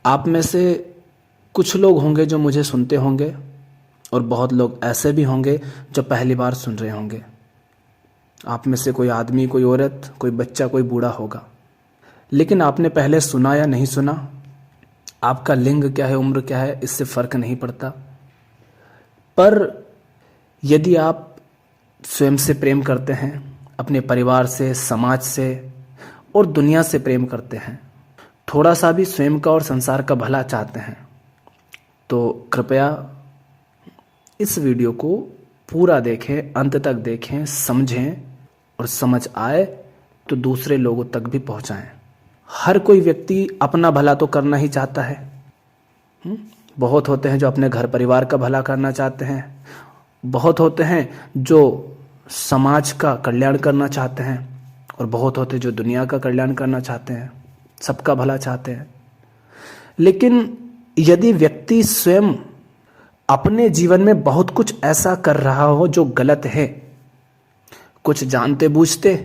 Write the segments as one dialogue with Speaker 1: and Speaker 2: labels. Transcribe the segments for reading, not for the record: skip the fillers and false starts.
Speaker 1: आप में से कुछ लोग होंगे जो मुझे सुनते होंगे और बहुत लोग ऐसे भी होंगे जो पहली बार सुन रहे होंगे। आप में से कोई आदमी, कोई औरत, कोई बच्चा, कोई बूढ़ा होगा, लेकिन आपने पहले सुना या नहीं सुना, आपका लिंग क्या है, उम्र क्या है, इससे फ़र्क नहीं पड़ता। पर यदि आप स्वयं से प्रेम करते हैं, अपने परिवार से, समाज से और दुनिया से प्रेम करते हैं, थोड़ा सा भी स्वयं का और संसार का भला चाहते हैं, तो कृपया इस वीडियो को पूरा देखें, अंत तक देखें, समझें और समझ आए तो दूसरे लोगों तक भी पहुंचाएं। हर कोई व्यक्ति अपना भला तो करना ही चाहता है। बहुत होते हैं जो अपने घर परिवार का भला करना चाहते हैं, बहुत होते हैं जो समाज का कल्याण करना चाहते हैं और बहुत होते हैं जो दुनिया का कल्याण करना चाहते हैं, सबका भला चाहते हैं। लेकिन यदि व्यक्ति स्वयं अपने जीवन में बहुत कुछ ऐसा कर रहा हो जो गलत है, कुछ जानते बूझते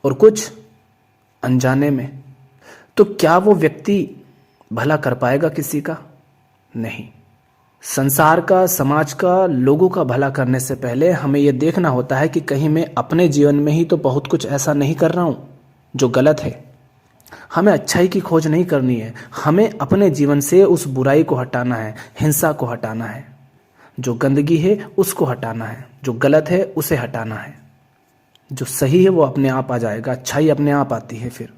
Speaker 1: और कुछ अनजाने में, तो क्या वो व्यक्ति भला कर पाएगा किसी का? नहीं। संसार का, समाज का, लोगों का भला करने से पहले हमें यह देखना होता है कि कहीं मैं अपने जीवन में ही तो बहुत कुछ ऐसा नहीं कर रहा हूं जो गलत है। हमें अच्छाई की खोज नहीं करनी है, हमें अपने जीवन से उस बुराई को हटाना है, हिंसा को हटाना है, जो गंदगी है उसको हटाना है, जो गलत है उसे हटाना है। जो सही है वो अपने आप आ जाएगा, अच्छाई अपने आप आती है फिर।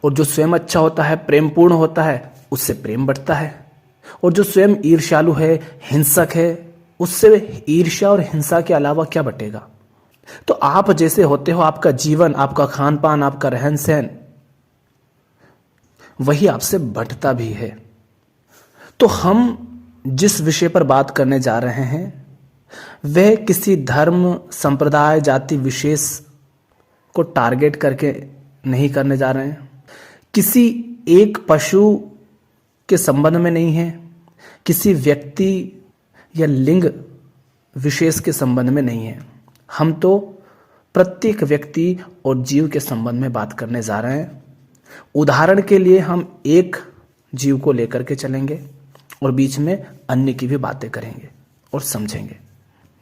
Speaker 1: और जो स्वयं अच्छा होता है, प्रेमपूर्ण होता है, उससे प्रेम बढ़ता है। और जो स्वयं ईर्ष्यालु है, हिंसक है, उससे ईर्ष्या और हिंसा के अलावा क्या बटेगा? तो आप जैसे होते हो, आपका जीवन, आपका खान पान, आपका रहन सहन, वही आपसे बढ़ता भी है। तो हम जिस विषय पर बात करने जा रहे हैं वह किसी धर्म, संप्रदाय, जाति विशेष को टारगेट करके नहीं करने जा रहे हैं, किसी एक पशु के संबंध में नहीं है, किसी व्यक्ति या लिंग विशेष के संबंध में नहीं है। हम तो प्रत्येक व्यक्ति और जीव के संबंध में बात करने जा रहे हैं। उदाहरण के लिए हम एक जीव को लेकर के चलेंगे और बीच में अन्य की भी बातें करेंगे और समझेंगे।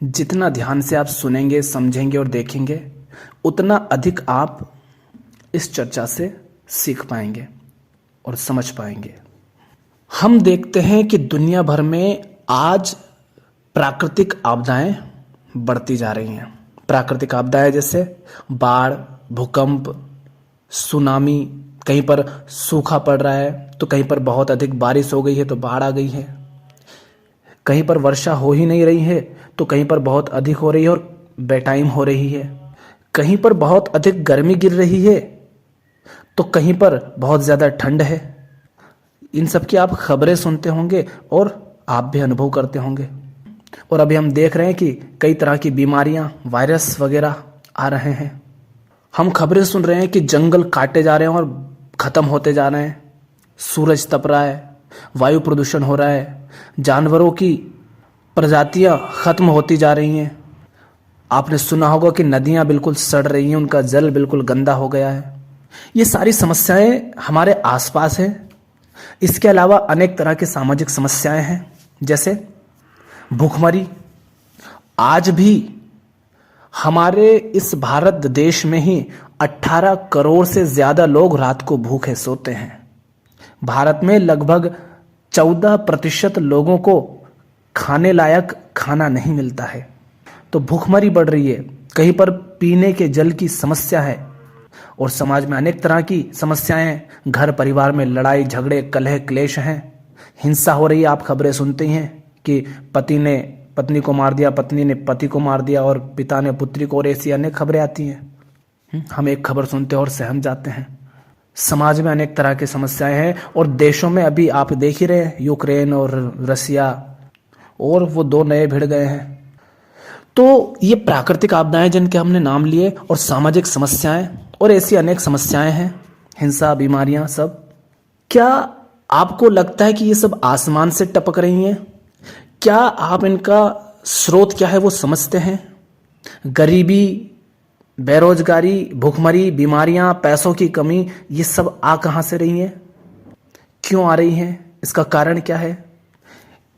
Speaker 1: जितना ध्यान से आप सुनेंगे, समझेंगे और देखेंगे, उतना अधिक आप इस चर्चा से सीख पाएंगे और समझ पाएंगे। हम देखते हैं कि दुनिया भर में आज प्राकृतिक आपदाएं बढ़ती जा रही हैं। प्राकृतिक आपदाएं जैसे बाढ़, भूकंप, सुनामी, कहीं पर सूखा पड़ रहा है तो कहीं पर बहुत अधिक बारिश हो गई है तो बाढ़ आ गई है, कहीं पर वर्षा हो ही नहीं रही है तो कहीं पर बहुत अधिक हो रही है और बेटाइम हो रही है, कहीं पर बहुत अधिक गर्मी गिर रही है तो कहीं पर बहुत ज़्यादा ठंड है। इन सब की आप खबरें सुनते होंगे और आप भी अनुभव करते होंगे। और अभी हम देख रहे हैं कि कई तरह की बीमारियां, वायरस वगैरह आ रहे हैं। हम खबरें सुन रहे हैं कि जंगल काटे जा रहे हैं और ख़त्म होते जा रहे हैं, सूरज तप रहा है, वायु प्रदूषण हो रहा है, जानवरों की प्रजातियां खत्म होती जा रही हैं। आपने सुना होगा कि नदियां बिल्कुल सड़ रही हैं, उनका जल बिल्कुल गंदा हो गया है। ये सारी समस्याएं हमारे आसपास हैं। इसके अलावा अनेक तरह की सामाजिक समस्याएं हैं, जैसे भूखमरी। आज भी हमारे इस भारत देश में ही 18 करोड़ से ज्यादा लोग रात को भूखे सोते हैं। भारत में लगभग 14% लोगों को खाने लायक खाना नहीं मिलता है, तो भूखमरी बढ़ रही है। कहीं पर पीने के जल की समस्या है और समाज में अनेक तरह की समस्याएं, घर परिवार में लड़ाई झगड़े, कलह क्लेश हैं, हिंसा हो रही है। आप खबरें सुनते ही हैं कि पति ने पत्नी को मार दिया, पत्नी ने पति को मार दिया और पिता ने पुत्री को, और ऐसी अनेक खबरें आती हैं। हम एक खबर सुनते हैं और सहम जाते हैं। समाज में अनेक तरह की समस्याएं हैं और देशों में अभी आप देख ही रहे हैं, यूक्रेन और रसिया, और वो दो नए भिड़ गए हैं। तो ये प्राकृतिक आपदाएं जिनके हमने नाम लिए, और सामाजिक समस्याएं और ऐसी अनेक समस्याएं हैं, हिंसा, बीमारियां, सब। क्या आपको लगता है कि ये सब आसमान से टपक रही हैं? क्या आप इनका स्रोत क्या है वो समझते हैं? गरीबी, बेरोजगारी, भूखमरी, बीमारियां, पैसों की कमी, ये सब आ कहां से रही हैं? क्यों आ रही हैं? इसका कारण क्या है?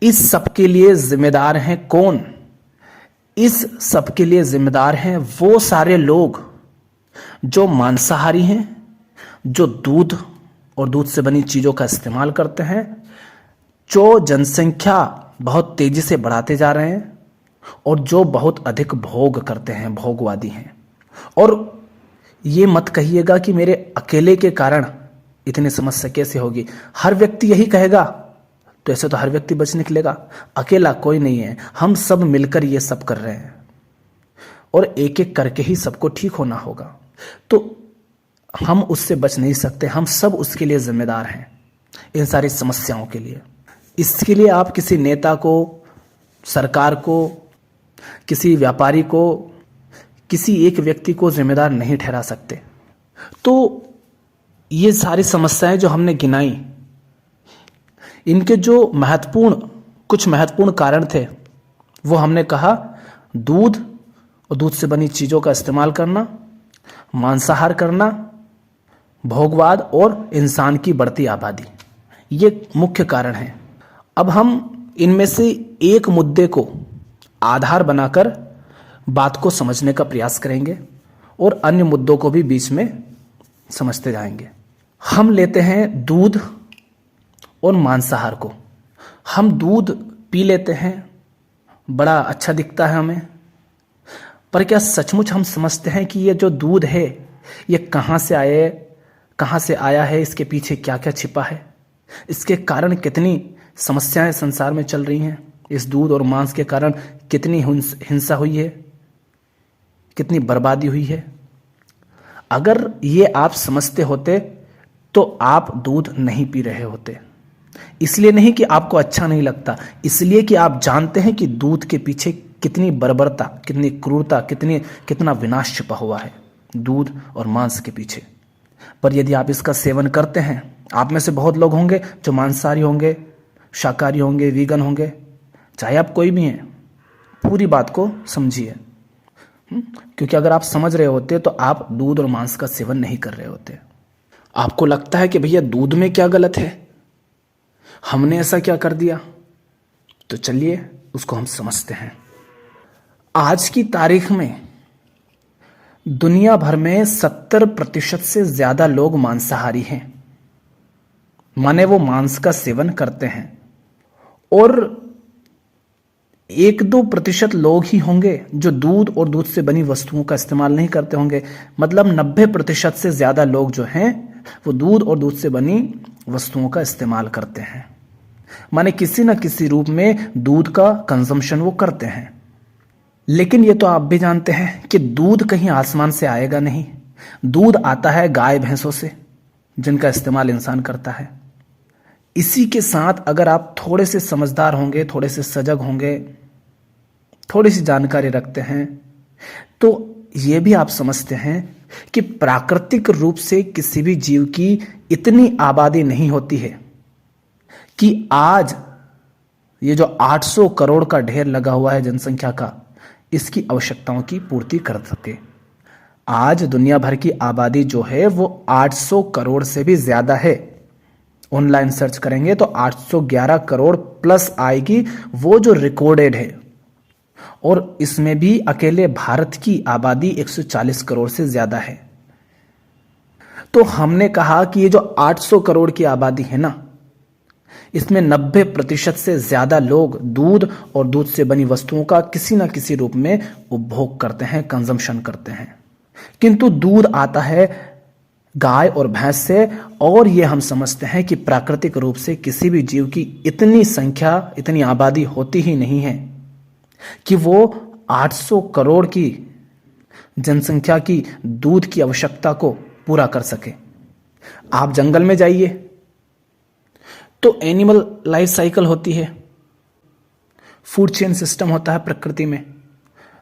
Speaker 1: इस सब के लिए जिम्मेदार हैं कौन? इस सब के लिए जिम्मेदार हैं वो सारे लोग जो मांसाहारी हैं, जो दूध और दूध से बनी चीजों का इस्तेमाल करते हैं, जो जनसंख्या बहुत तेजी से बढ़ाते जा रहे हैं और जो बहुत अधिक भोग करते हैं, भोगवादी हैं। और ये मत कहिएगा कि मेरे अकेले के कारण इतनी समस्या कैसे होगी। हर व्यक्ति यही कहेगा तो ऐसे तो हर व्यक्ति बच निकलेगा। अकेला कोई नहीं है, हम सब मिलकर ये सब कर रहे हैं और एक एक करके ही सबको ठीक होना होगा। तो हम उससे बच नहीं सकते, हम सब उसके लिए जिम्मेदार हैं, इन सारी समस्याओं के लिए। इसके लिए आप किसी नेता को, सरकार को, किसी व्यापारी को, किसी एक व्यक्ति को जिम्मेदार नहीं ठहरा सकते। तो ये सारी समस्याएं जो हमने गिनाई, इनके जो कुछ महत्वपूर्ण कारण थे वो हमने कहा, दूध और दूध से बनी चीज़ों का इस्तेमाल करना, मांसाहार करना, भोगवाद और इंसान की बढ़ती आबादी, ये मुख्य कारण हैं। अब हम इनमें से एक मुद्दे को आधार बनाकर बात को समझने का प्रयास करेंगे और अन्य मुद्दों को भी बीच में समझते जाएंगे। हम लेते हैं दूध और मांसाहार को। हम दूध पी लेते हैं, बड़ा अच्छा दिखता है हमें, पर क्या सचमुच हम समझते हैं कि ये जो दूध है ये कहाँ से आया है, इसके पीछे क्या क्या छिपा है, इसके कारण कितनी समस्याएं संसार में चल रही हैं, इस दूध और मांस के कारण कितनी हिंसा हुई है, कितनी बर्बादी हुई है। अगर ये आप समझते होते तो आप दूध नहीं पी रहे होते। इसलिए नहीं कि आपको अच्छा नहीं लगता, इसलिए कि आप जानते हैं कि दूध के पीछे कितनी बर्बरता, कितनी क्रूरता, कितना विनाश छिपा हुआ है दूध और मांस के पीछे। पर यदि आप इसका सेवन करते हैं, आप में से बहुत लोग होंगे जो मांसाहारी होंगे, शाकाहारी होंगे, वीगन होंगे, चाहे आप कोई भी हैं, पूरी बात को समझिए। क्योंकि अगर आप समझ रहे होते तो आप दूध और मांस का सेवन नहीं कर रहे होते। आपको लगता है कि भैया दूध में क्या गलत है, हमने ऐसा क्या कर दिया, तो चलिए उसको हम समझते हैं। आज की तारीख में दुनिया भर में 70% से ज्यादा लोग मांसाहारी हैं, माने वो मांस का सेवन करते हैं, और 1-2% लोग ही होंगे जो दूध और दूध से बनी वस्तुओं का इस्तेमाल नहीं करते होंगे। मतलब 90% से ज्यादा लोग जो हैं वो दूध और दूध से बनी वस्तुओं का इस्तेमाल करते हैं, माने किसी न किसी रूप में दूध का कंजम्पशन वो करते हैं। लेकिन ये तो आप भी जानते हैं कि दूध कहीं आसमान से आएगा नहीं, दूध आता है गाय भैंसों से जिनका इस्तेमाल इंसान करता है। इसी के साथ अगर आप थोड़े से समझदार होंगे, थोड़े से सजग होंगे, थोड़ी सी जानकारी रखते हैं, तो ये भी आप समझते हैं कि प्राकृतिक रूप से किसी भी जीव की इतनी आबादी नहीं होती है कि आज ये जो 800 करोड़ का ढेर लगा हुआ है जनसंख्या का, इसकी आवश्यकताओं की पूर्ति कर सके। आज दुनिया भर की आबादी जो है वो 800 करोड़ से भी ज्यादा है। ऑनलाइन सर्च करेंगे तो 811 करोड़ प्लस आएगी, वो जो रिकॉर्डेड है। और इसमें भी अकेले भारत की आबादी 140 करोड़ से ज्यादा है। तो हमने कहा कि ये जो 800 करोड़ की आबादी है ना, इसमें 90% से ज्यादा लोग दूध और दूध से बनी वस्तुओं का किसी न किसी रूप में उपभोग करते हैं, कंजम्पशन करते हैं। किंतु दूध आता है गाय और भैंस से, और ये हम समझते हैं कि प्राकृतिक रूप से किसी भी जीव की इतनी संख्या, इतनी आबादी होती ही नहीं है कि वो 800 करोड़ की जनसंख्या की दूध की आवश्यकता को पूरा कर सके। आप जंगल में जाइए तो एनिमल लाइफ साइकिल होती है, फूड चेन सिस्टम होता है प्रकृति में।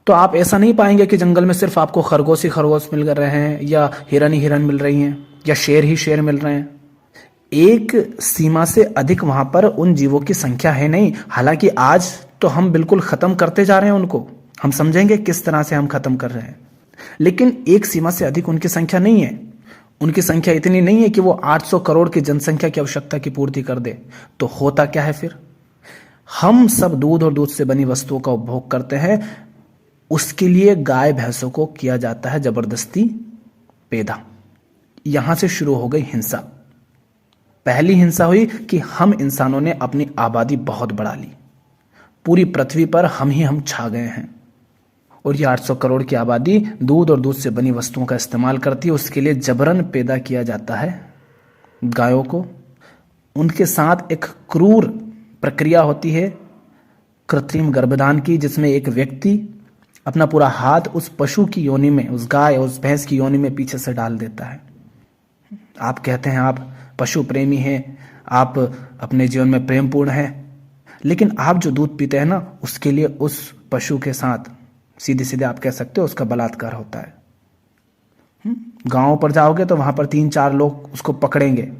Speaker 1: तो आप ऐसा नहीं पाएंगे कि जंगल में सिर्फ आपको खरगोश ही खरगोश मिल रहे हैं, या हिरन ही हिरन मिल रही हैं, या शेर ही शेर मिल रहे हैं। एक सीमा से अधिक वहां पर उन जीवों की संख्या है नहीं। हालांकि आज तो हम बिल्कुल खत्म करते जा रहे हैं उनको, हम समझेंगे किस तरह से हम खत्म कर रहे हैं, लेकिन एक सीमा से अधिक उनकी संख्या नहीं है। उनकी संख्या इतनी नहीं है कि वो 800 करोड़ की जनसंख्या की आवश्यकता की पूर्ति कर दे। तो होता क्या है फिर? हम सब दूध और दूध से बनी वस्तुओं का उपभोग करते हैं। उसके लिए गाय भैंसों को किया जाता है जबरदस्ती पैदा। यहां से शुरू हो गई हिंसा। पहली हिंसा हुई कि हम इंसानों ने अपनी आबादी बहुत बढ़ा ली। पूरी पृथ्वी पर हम छा गए हैं और ये 800 करोड़ की आबादी दूध और दूध से बनी वस्तुओं का इस्तेमाल करती है। उसके लिए जबरन पैदा किया जाता है गायों को। उनके साथ एक क्रूर प्रक्रिया होती है कृत्रिम गर्भधान की, जिसमें एक व्यक्ति अपना पूरा हाथ उस पशु की योनि में, उस गाय उस भैंस की योनि में पीछे से डाल देता है। आप कहते हैं आप पशु प्रेमी हैं, आप अपने जीवन में प्रेमपूर्ण हैं, लेकिन आप जो दूध पीते हैं ना, उसके लिए उस पशु के साथ सीधे सीधे आप कह सकते हो उसका बलात्कार होता है। गांवों पर जाओगे तो वहां पर 3-4 लोग उसको पकड़ेंगे,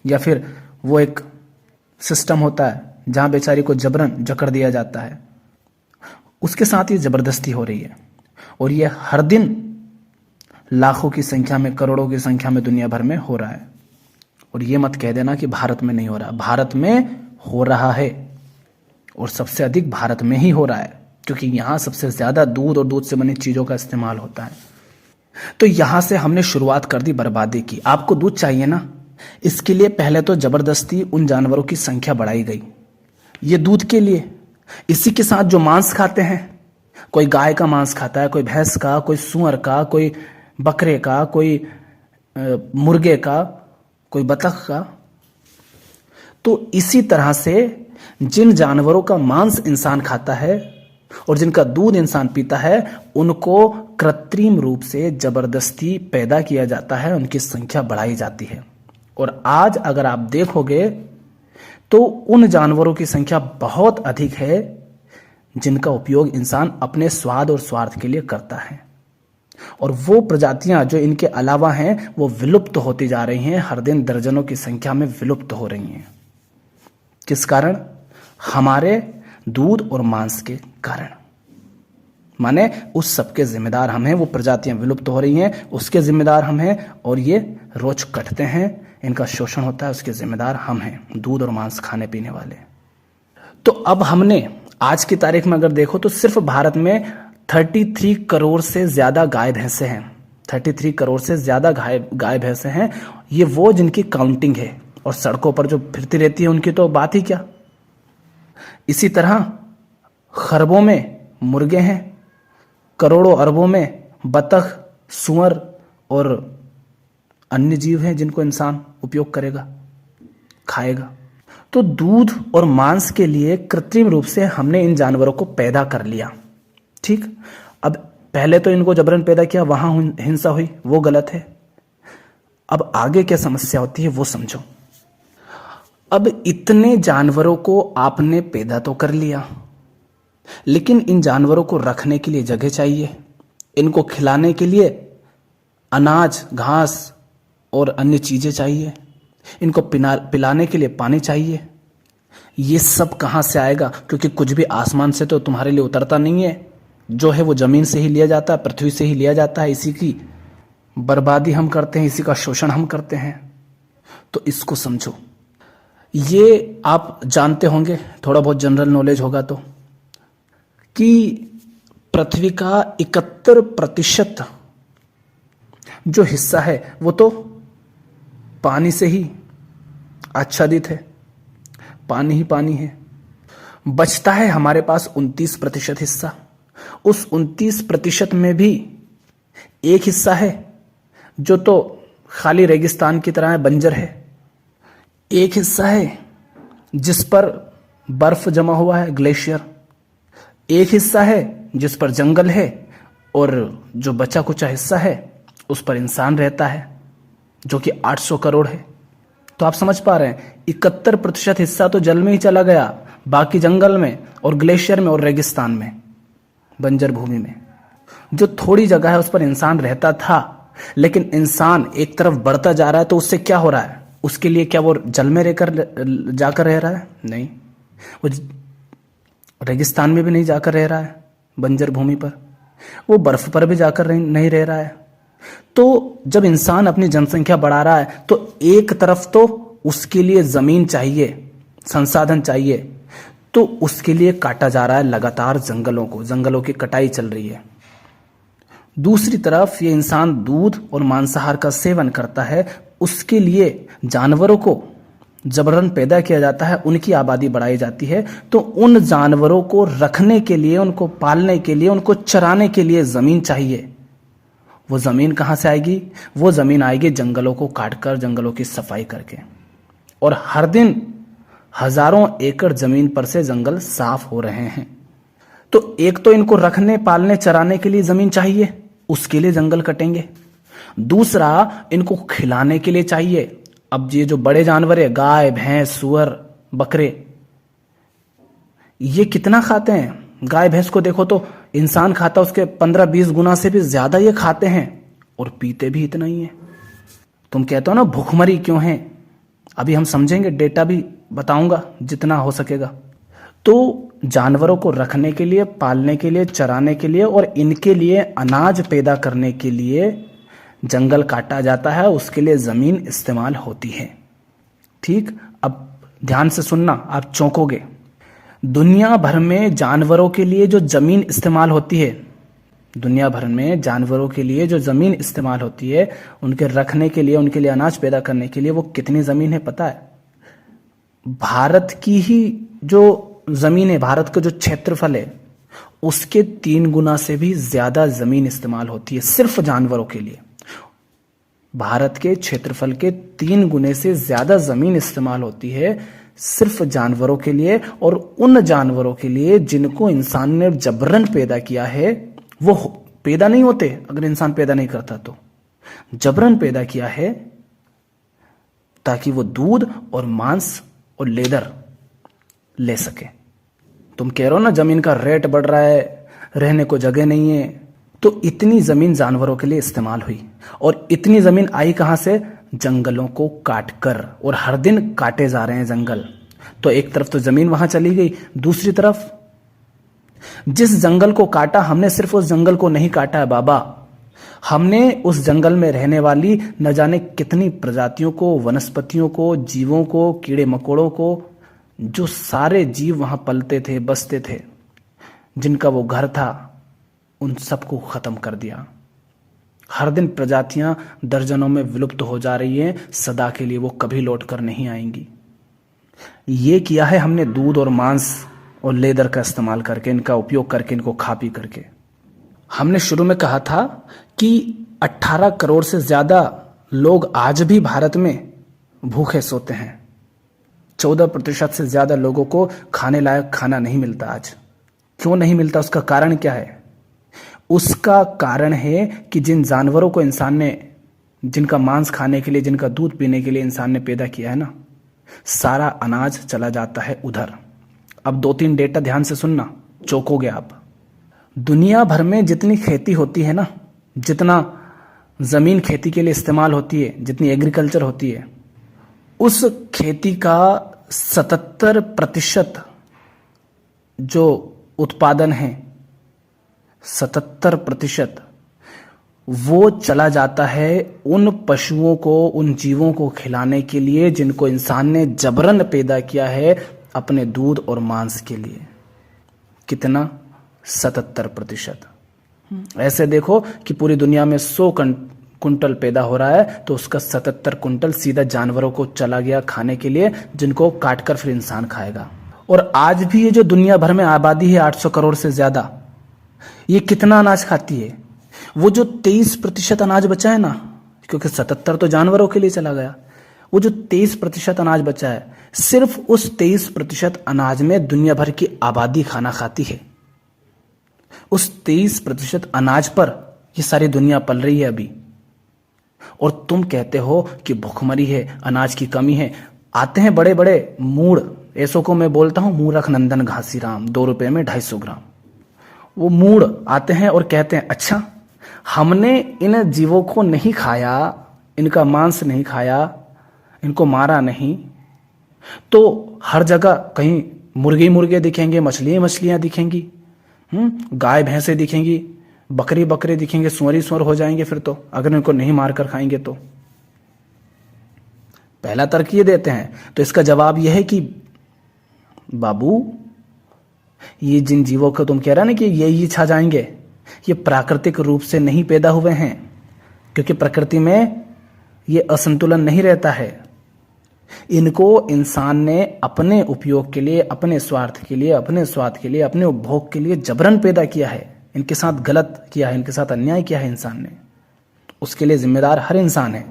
Speaker 1: या फिर वो एक सिस्टम होता है जहां बेचारी को जबरन जकड़ दिया जाता है। उसके साथ ये जबरदस्ती हो रही है और ये हर दिन लाखों की संख्या में, करोड़ों की संख्या में दुनिया भर में हो रहा है। और ये मत कह देना कि भारत में नहीं हो रहा। भारत में हो रहा है और सबसे अधिक भारत में ही हो रहा है, क्योंकि यहां सबसे ज्यादा दूध और दूध से बनी चीजों का इस्तेमाल होता है। तो यहां से हमने शुरुआत कर दी बर्बादी की। आपको दूध चाहिए ना, इसके लिए पहले तो जबरदस्ती उन जानवरों की संख्या बढ़ाई गई, ये दूध के लिए। इसी के साथ जो मांस खाते हैं, कोई गाय का मांस खाता है, कोई भैंस का, कोई सूअर का, कोई बकरे का, कोई मुर्गे का, कोई बतख का। तो इसी तरह से जिन जानवरों का मांस इंसान खाता है और जिनका दूध इंसान पीता है, उनको कृत्रिम रूप से जबरदस्ती पैदा किया जाता है, उनकी संख्या बढ़ाई जाती है। और आज अगर आप देखोगे तो उन जानवरों की संख्या बहुत अधिक है जिनका उपयोग इंसान अपने स्वाद और स्वार्थ के लिए करता है। और वो प्रजातियां जो इनके अलावा हैं वो विलुप्त होती जा रही हैं, हर दिन दर्जनों की संख्या में विलुप्त हो रही हैं। किस कारण? हमारे दूध और मांस के कारण। माने उस सब के जिम्मेदार हम हैं। वो प्रजातियां विलुप्त हो रही हैं, उसके जिम्मेदार हम हैं। और ये रोज कटते हैं, इनका शोषण होता है, उसके जिम्मेदार हम हैं, दूध और मांस खाने पीने वाले। तो अब हमने आज की तारीख में अगर देखो तो सिर्फ भारत में 33 करोड़ से ज्यादा गाय भैंसे हैं। 33 करोड़ से ज्यादा गाय भैंसे हैं। ये वो जिनकी काउंटिंग है, और सड़कों पर जो फिरती रहती है उनकी तो बात ही क्या। इसी तरह खरबों में मुर्गे हैं, करोड़ों अरबों में बतख, सूअर और अन्य जीव हैं जिनको इंसान उपयोग करेगा, खाएगा। तो दूध और मांस के लिए कृत्रिम रूप से हमने इन जानवरों को पैदा कर लिया। ठीक, अब पहले तो इनको जबरन पैदा किया, वहां हिंसा हुई, वो गलत है। अब आगे क्या समस्या होती है वो समझो। अब इतने जानवरों को आपने पैदा तो कर लिया, लेकिन इन जानवरों को रखने के लिए जगह चाहिए, इनको खिलाने के लिए अनाज, घास और अन्य चीजें चाहिए, इनको पिलाने के लिए पानी चाहिए। ये सब कहां से आएगा? क्योंकि कुछ भी आसमान से तो तुम्हारे लिए उतरता नहीं है। जो है वो जमीन से ही लिया जाता है, पृथ्वी से ही लिया जाता है। इसी की बर्बादी हम करते हैं, इसी का शोषण हम करते हैं। तो इसको समझो। ये आप जानते होंगे, थोड़ा बहुत जनरल नॉलेज होगा तो, कि पृथ्वी का 71% जो हिस्सा है वो तो पानी से ही आच्छादित है, पानी ही पानी है। बचता है हमारे पास 29% हिस्सा। उस 29% में भी एक हिस्सा है जो तो खाली रेगिस्तान की तरह है, बंजर है। एक हिस्सा है जिस पर बर्फ जमा हुआ है, ग्लेशियर। एक हिस्सा है जिस पर जंगल है, और जो बचा कुचा हिस्सा है उस पर इंसान रहता है, जो कि 800 करोड़ है। तो आप समझ पा रहे हैं, 71% हिस्सा तो जल में ही चला गया, बाकी जंगल में और ग्लेशियर में और रेगिस्तान में, बंजर भूमि में। जो थोड़ी जगह है उस पर इंसान रहता था, लेकिन इंसान एक तरफ बढ़ता जा रहा है, तो उससे क्या हो रहा है? उसके लिए क्या वो जल में रहकर जाकर रह रहा है? नहीं, वो रेगिस्तान में भी नहीं जाकर रह रहा है, बंजर भूमि पर। वो बर्फ पर भी जाकर नहीं रह रहा है, तो जब इंसान अपनी जनसंख्या बढ़ा रहा है तो एक तरफ तो उसके लिए जमीन चाहिए, संसाधन चाहिए, तो उसके लिए काटा जा रहा है लगातार जंगलों की कटाई चल रही है। दूसरी तरफ ये इंसान दूध और मांसाहार का सेवन करता है, उसके लिए जानवरों को जबरन पैदा किया जाता है, उनकी आबादी बढ़ाई जाती है। तो उन जानवरों को रखने के लिए, उनको पालने के लिए, उनको चराने के लिए जमीन चाहिए। वो जमीन कहां से आएगी? वो जमीन आएगी जंगलों को काटकर, जंगलों की सफाई करके। और हर दिन हजारों एकड़ जमीन पर से जंगल साफ हो रहे हैं। तो एक तो इनको रखने, पालने, चराने के लिए जमीन चाहिए, उसके लिए जंगल कटेंगे। दूसरा, इनको खिलाने के लिए चाहिए। अब ये जो बड़े जानवर है, गाय, भैंस, सुअर, बकरे, ये कितना खाते हैं? गाय भैंस को देखो तो इंसान खाता उसके 15-20 गुना से भी ज्यादा ये खाते हैं, और पीते भी इतना ही है। तुम कहते हो ना भूखमरी क्यों है, अभी हम समझेंगे, डेटा भी बताऊंगा जितना हो सकेगा। तो जानवरों को रखने के लिए, पालने के लिए, चराने के लिए और इनके लिए अनाज पैदा करने के लिए जंगल काटा जाता है, उसके लिए जमीन इस्तेमाल होती है। ठीक, अब ध्यान से सुनना, आप चौंकोगे। दुनिया भर में जानवरों के लिए जो जमीन इस्तेमाल होती है, दुनिया भर में जानवरों के लिए जो जमीन इस्तेमाल होती है, उनके रखने के लिए, उनके लिए अनाज पैदा करने के लिए, वो कितनी जमीन है पता है? भारत की ही जो जमीन है, भारत का जो क्षेत्रफल है, उसके 3 गुना से भी ज्यादा जमीन इस्तेमाल होती है सिर्फ जानवरों के लिए। भारत के क्षेत्रफल के 3 गुने से ज्यादा जमीन इस्तेमाल होती है सिर्फ जानवरों के लिए, और उन जानवरों के लिए जिनको इंसान ने जबरन पैदा किया है। वो पैदा नहीं होते अगर इंसान पैदा नहीं करता, तो जबरन पैदा किया है ताकि वो दूध और मांस और लेदर ले सके। तुम कह रहे हो ना जमीन का रेट बढ़ रहा है, रहने को जगह नहीं है, तो इतनी जमीन जानवरों के लिए इस्तेमाल हुई। और इतनी जमीन आई कहां से? जंगलों को काटकर, और हर दिन काटे जा रहे हैं जंगल। तो एक तरफ तो जमीन वहां चली गई, दूसरी तरफ जिस जंगल को काटा, हमने सिर्फ उस जंगल को नहीं काटा है बाबा, हमने उस जंगल में रहने वाली न जाने कितनी प्रजातियों को, वनस्पतियों को, जीवों को, कीड़े मकोड़ों को, जो सारे जीव वहां पलते थे, बसते थे, जिनका वो घर था, उन सबको खत्म कर दिया। हर दिन प्रजातियां दर्जनों में विलुप्त हो जा रही हैं, सदा के लिए वो कभी लौट कर नहीं आएंगी। ये किया है हमने दूध और मांस और लेदर का इस्तेमाल करके, इनका उपयोग करके, इनको खा पी करके। हमने शुरू में कहा था कि 18 करोड़ से ज्यादा लोग आज भी भारत में भूखे सोते हैं। 14% से ज्यादा लोगों को खाने लायक खाना नहीं मिलता आज। क्यों नहीं मिलता? उसका कारण क्या है? उसका कारण है कि जिन जानवरों को इंसान ने, जिनका मांस खाने के लिए, जिनका दूध पीने के लिए इंसान ने पैदा किया है ना, सारा अनाज चला जाता है उधर। अब 2-3 डेटा ध्यान से सुनना, चौंकोगे आप। दुनिया भर में जितनी खेती होती है ना, जितना जमीन खेती के लिए इस्तेमाल होती है, जितनी एग्रीकल्चर होती है, उस खेती का 77% जो उत्पादन है, 77% वो चला जाता है उन पशुओं को, उन जीवों को खिलाने के लिए जिनको इंसान ने जबरन पैदा किया है अपने दूध और मांस के लिए। कितना? 77%। ऐसे देखो कि पूरी दुनिया में 100 कुंटल पैदा हो रहा है, तो उसका 77 कुंटल सीधा जानवरों को चला गया खाने के लिए, जिनको काटकर फिर इंसान खाएगा। और आज भी ये जो दुनिया भर में आबादी है 800 करोड़ से ज्यादा, ये कितना अनाज खाती है? वो जो 23% अनाज बचा है ना, क्योंकि 77 तो जानवरों के लिए चला गया, वो जो 23% अनाज बचा है, सिर्फ उस 23% अनाज में दुनिया भर की आबादी खाना खाती है। उस 23% अनाज पर ये सारी दुनिया पल रही है अभी। और तुम कहते हो कि भुखमरी है, अनाज की कमी है। आते हैं बड़े बड़े मूढ़, ऐसो को मैं बोलता हूं मूरख नंदन घासीराम, 2 रुपए में 250 ग्राम। वो मूढ़ आते हैं और कहते हैं अच्छा, हमने इन जीवों को नहीं खाया, इनका मांस नहीं खाया, इनको मारा नहीं, तो हर जगह कहीं मुर्गे दिखेंगे, मछलियां दिखेंगी, गाय भैंसे दिखेंगी, बकरी बकरे दिखेंगे, सुअरी सुअर हो जाएंगे फिर तो, अगर इनको नहीं मारकर खाएंगे तो। पहला तर्क ये देते हैं। तो इसका जवाब यह है कि बाबू, ये जिन जीवों को तुम कह रहे ना कि ये छा जाएंगे, ये प्राकृतिक रूप से नहीं पैदा हुए हैं, क्योंकि प्रकृति में ये असंतुलन नहीं रहता है। इनको इंसान ने अपने उपयोग के लिए, अपने स्वार्थ के लिए, अपने स्वाद के लिए, अपने उपभोग के लिए जबरन पैदा किया है। इनके साथ गलत किया है, इनके साथ अन्याय किया है इंसान ने, उसके लिए जिम्मेदार हर इंसान है।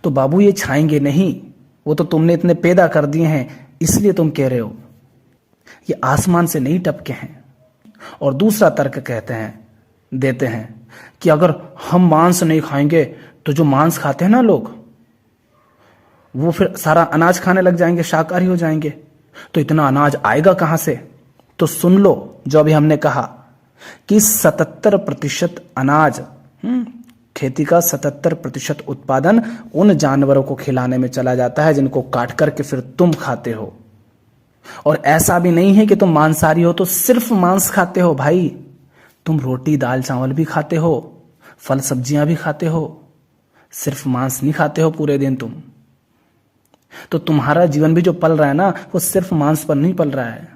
Speaker 1: तो बाबू ये छाएंगे नहीं, वो तो तुमने इतने पैदा कर दिए हैं, इसलिए तुम कह रहे हो। ये आसमान से नहीं टपके हैं। और दूसरा तर्क देते हैं कि अगर हम मांस नहीं खाएंगे तो जो मांस खाते हैं ना लोग, वो फिर सारा अनाज खाने लग जाएंगे, शाकाहारी हो जाएंगे। तो इतना अनाज आएगा कहां से? तो सुन लो, जो अभी हमने कहा कि 77% अनाज, खेती का 77% उत्पादन उन जानवरों को खिलाने में चला जाता है जिनको काट करके फिर तुम खाते हो। और ऐसा भी नहीं है कि तुम मांसाहारी हो तो सिर्फ मांस खाते हो भाई, तुम रोटी दाल चावल भी खाते हो, फल सब्जियां भी खाते हो, सिर्फ मांस नहीं खाते हो पूरे दिन तुम। तो तुम्हारा जीवन भी जो पल रहा है ना, वो सिर्फ मांस पर नहीं पल रहा है।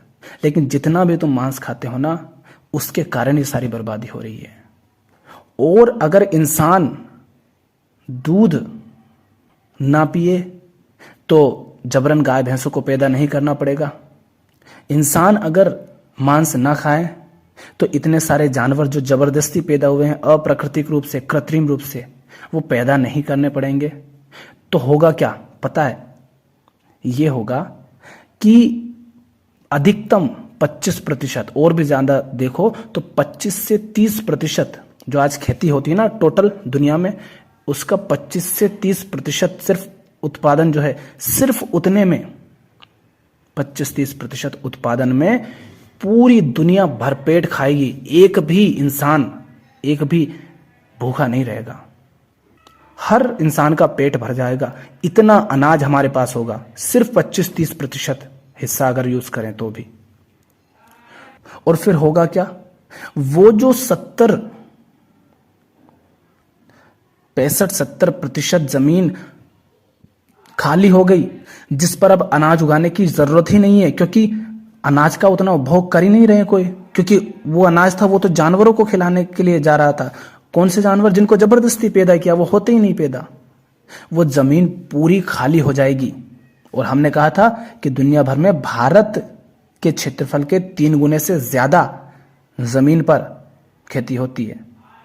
Speaker 1: लेकिन जितना भी तुम मांस खाते हो ना, उसके कारण ये सारी बर्बादी हो रही है। और अगर इंसान दूध ना पिए तो जबरन गाय भैंसों को पैदा नहीं करना पड़ेगा। इंसान अगर मांस ना खाए तो इतने सारे जानवर जो जबरदस्ती पैदा हुए हैं अप्राकृतिक रूप से, कृत्रिम रूप से, वो पैदा नहीं करने पड़ेंगे। तो होगा क्या पता है? ये होगा कि अधिकतम 25%, और भी ज्यादा देखो तो 25 से 30% जो आज खेती होती है ना टोटल दुनिया में, उसका 25 से 30% सिर्फ उत्पादन जो है, सिर्फ उतने में 25-30% उत्पादन में पूरी दुनिया भरपेट खाएगी। एक भी इंसान, एक भी भूखा नहीं रहेगा, हर इंसान का पेट भर जाएगा। इतना अनाज हमारे पास होगा, सिर्फ 25-30% हिस्सा अगर यूज करें तो भी। और फिर होगा क्या? वो जो 65-70% जमीन खाली हो गई, जिस पर अब अनाज उगाने की जरूरत ही नहीं है, क्योंकि अनाज का उतना उपभोग कर ही नहीं रहे कोई, क्योंकि वो अनाज था वो तो जानवरों को खिलाने के लिए जा रहा था। कौन से जानवर? जिनको जबरदस्ती पैदा किया, वो होते ही नहीं पैदा। वो जमीन पूरी खाली हो जाएगी। और हमने कहा था कि दुनिया भर में भारत के क्षेत्रफल के 3 गुने से ज्यादा जमीन पर खेती होती है।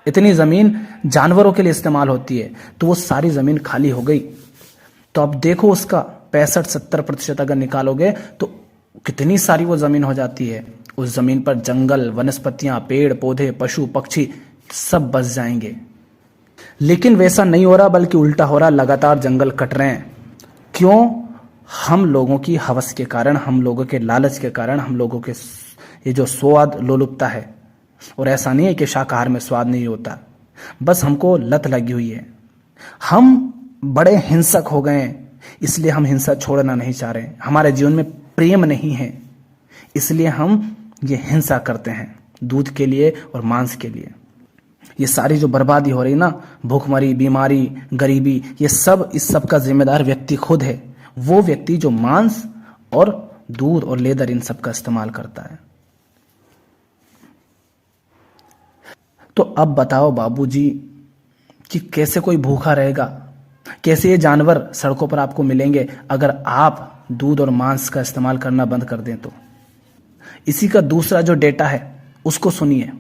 Speaker 1: इतनी जमीन जानवरों के लिए इस्तेमाल होती है, तो वो सारी जमीन खाली हो गई। तो अब देखो उसका 65-70% अगर निकालोगे तो कितनी सारी वो जमीन हो जाती है। उस जमीन पर जंगल, वनस्पतियां, पेड़ पौधे, पशु पक्षी सब बस जाएंगे। लेकिन वैसा नहीं हो रहा, बल्कि उल्टा हो रहा, लगातार जंगल कट रहे हैं। क्यों? हम लोगों की हवस के कारण, हम लोगों के लालच के कारण, हम लोगों के ये जो स्वाद लोलुपता है। और ऐसा नहीं है कि शाकाहार में स्वाद नहीं होता, बस हमको लत लगी हुई है। हम बड़े हिंसक हो गए हैं, इसलिए हम हिंसा छोड़ना नहीं चाह रहे। हमारे जीवन में प्रेम नहीं है, इसलिए हम ये हिंसा करते हैं दूध के लिए और मांस के लिए। ये सारी जो बर्बादी हो रही ना, भूखमरी, बीमारी, गरीबी, ये सब, इस सब का जिम्मेदार व्यक्ति खुद है। वो व्यक्ति जो मांस और दूध और लेदर इन सब का इस्तेमाल करता है। तो अब बताओ बाबूजी कि कैसे कोई भूखा रहेगा, कैसे ये जानवर सड़कों पर आपको मिलेंगे अगर आप दूध और मांस का इस्तेमाल करना बंद कर दें तो। इसी का दूसरा जो डेटा है उसको सुनिए।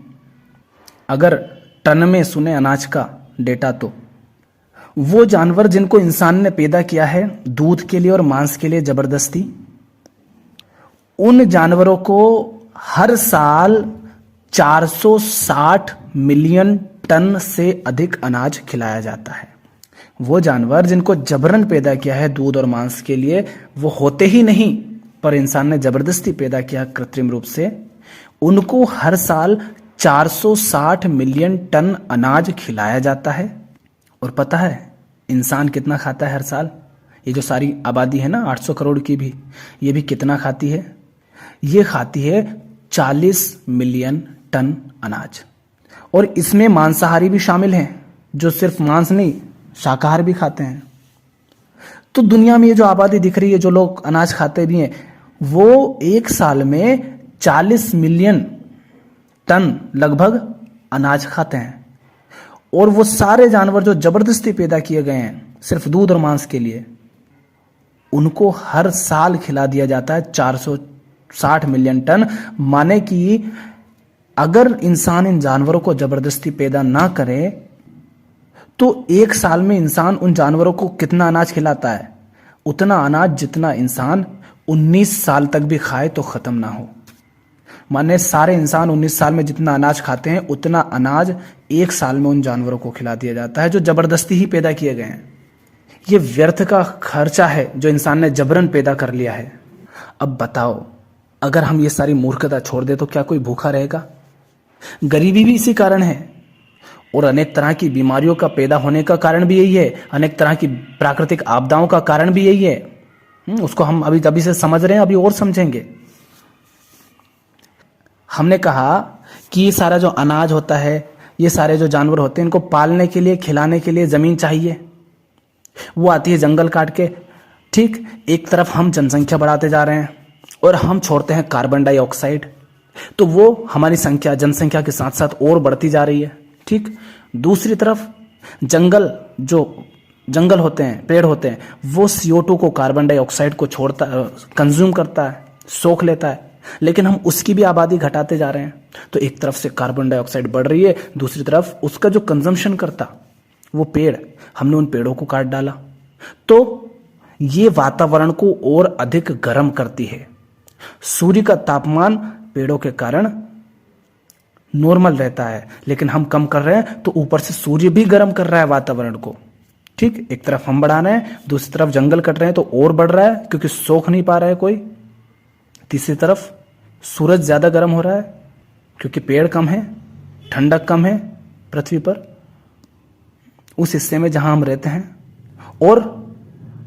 Speaker 1: अगर टन में सुने अनाज का डेटा, तो वो जानवर जिनको इंसान ने पैदा किया है दूध के लिए और मांस के लिए जबरदस्ती, उन जानवरों को हर साल 460 मिलियन टन से अधिक अनाज खिलाया जाता है। वो जानवर जिनको जबरन पैदा किया है दूध और मांस के लिए, वो होते ही नहीं, पर इंसान ने जबरदस्ती पैदा किया कृत्रिम रूप से, उनको हर साल 460 मिलियन टन अनाज खिलाया जाता है। और पता है इंसान कितना खाता है हर साल? ये जो सारी आबादी है ना 800 करोड़ की भी, ये भी कितना खाती है? ये खाती है 40 मिलियन टन अनाज। और इसमें मांसाहारी भी शामिल हैं, जो सिर्फ मांस नहीं शाकाहार भी खाते हैं। तो दुनिया में ये जो आबादी दिख रही है, जो लोग अनाज खाते भी हैं, वो एक साल में 40 मिलियन टन लगभग अनाज खाते हैं। और वो सारे जानवर जो जबरदस्ती पैदा किए गए हैं सिर्फ दूध और मांस के लिए, उनको हर साल खिला दिया जाता है 460 मिलियन टन। माने कि अगर इंसान इन जानवरों को जबरदस्ती पैदा ना करे तो एक साल में इंसान उन जानवरों को कितना अनाज खिलाता है? उतना अनाज जितना इंसान 19 साल तक भी खाए तो खत्म ना हो। माने सारे इंसान 19 साल में जितना अनाज खाते हैं, उतना अनाज एक साल में उन जानवरों को खिला दिया जाता है जो जबरदस्ती ही पैदा किए गए हैं। ये व्यर्थ का खर्चा है जो इंसान ने जबरन पैदा कर लिया है। अब बताओ, अगर हम ये सारी मूर्खता छोड़ दे तो क्या कोई भूखा रहेगा? गरीबी भी इसी कारण है, और अनेक तरह की बीमारियों का पैदा होने का कारण भी यही है, अनेक तरह की प्राकृतिक आपदाओं का कारण भी यही है। उसको हम अभी से समझ रहे हैं, अभी और समझेंगे। हमने कहा कि ये सारा जो अनाज होता है, ये सारे जो जानवर होते हैं, इनको पालने के लिए, खिलाने के लिए जमीन चाहिए। वो आती है जंगल काट के। ठीक, एक तरफ हम जनसंख्या बढ़ाते जा रहे हैं और हम छोड़ते हैं कार्बन डाइऑक्साइड, तो वो हमारी संख्या जनसंख्या के साथ साथ और बढ़ती जा रही है। ठीक, दूसरी तरफ जंगल होते हैं, पेड़ होते हैं, वो CO2 को, कार्बन डाइऑक्साइड को छोड़ता, कंज्यूम करता है, सोख लेता है, लेकिन हम उसकी भी आबादी घटाते जा रहे हैं। तो एक तरफ से कार्बन डाइऑक्साइड बढ़ रही है, दूसरी तरफ उसका जो कंजम्पशन करता वो पेड़, हमने उन पेड़ों को काट डाला। तो ये वातावरण को और अधिक गर्म करती है। सूर्य का तापमान पेड़ों के कारण नॉर्मल रहता है, लेकिन हम कम कर रहे हैं तो ऊपर से सूर्य भी गर्म कर रहा है वातावरण को। ठीक, एक तरफ हम बढ़ा रहे हैं, दूसरी तरफ जंगल कट रहे हैं तो और बढ़ रहा है क्योंकि सोख नहीं पा रहा है कोई। तीसरी तरफ सूरज ज्यादा गर्म हो रहा है क्योंकि पेड़ कम है, ठंडक कम है पृथ्वी पर, उस हिस्से में जहां हम रहते हैं। और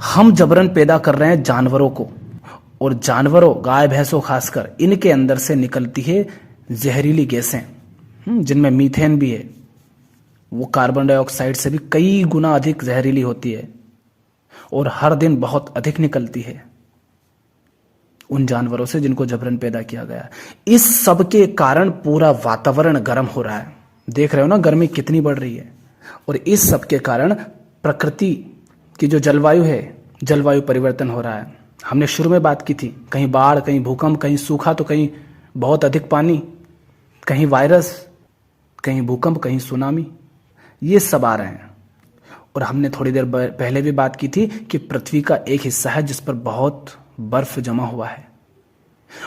Speaker 1: हम जबरन पैदा कर रहे हैं जानवरों को, और जानवरों, गाय भैंसों खासकर, इनके अंदर से निकलती है जहरीली गैसें, जिनमें मीथेन भी है। वो कार्बन डाइऑक्साइड से भी कई गुना अधिक जहरीली होती है और हर दिन बहुत अधिक निकलती है उन जानवरों से जिनको जबरन पैदा किया गया। इस सब के कारण पूरा वातावरण गर्म हो रहा है। देख रहे हो ना गर्मी कितनी बढ़ रही है। और इस सब के कारण प्रकृति की जो जलवायु है, जलवायु परिवर्तन हो रहा है। हमने शुरू में बात की थी, कहीं बाढ़, कहीं भूकंप, कहीं सूखा, तो कहीं बहुत अधिक पानी, कहीं वायरस, कहीं भूकंप, कहीं सुनामी, ये सब आ रहे हैं। और हमने थोड़ी देर पहले भी बात की थी कि पृथ्वी का एक हिस्सा है जिस पर बहुत बर्फ जमा हुआ है,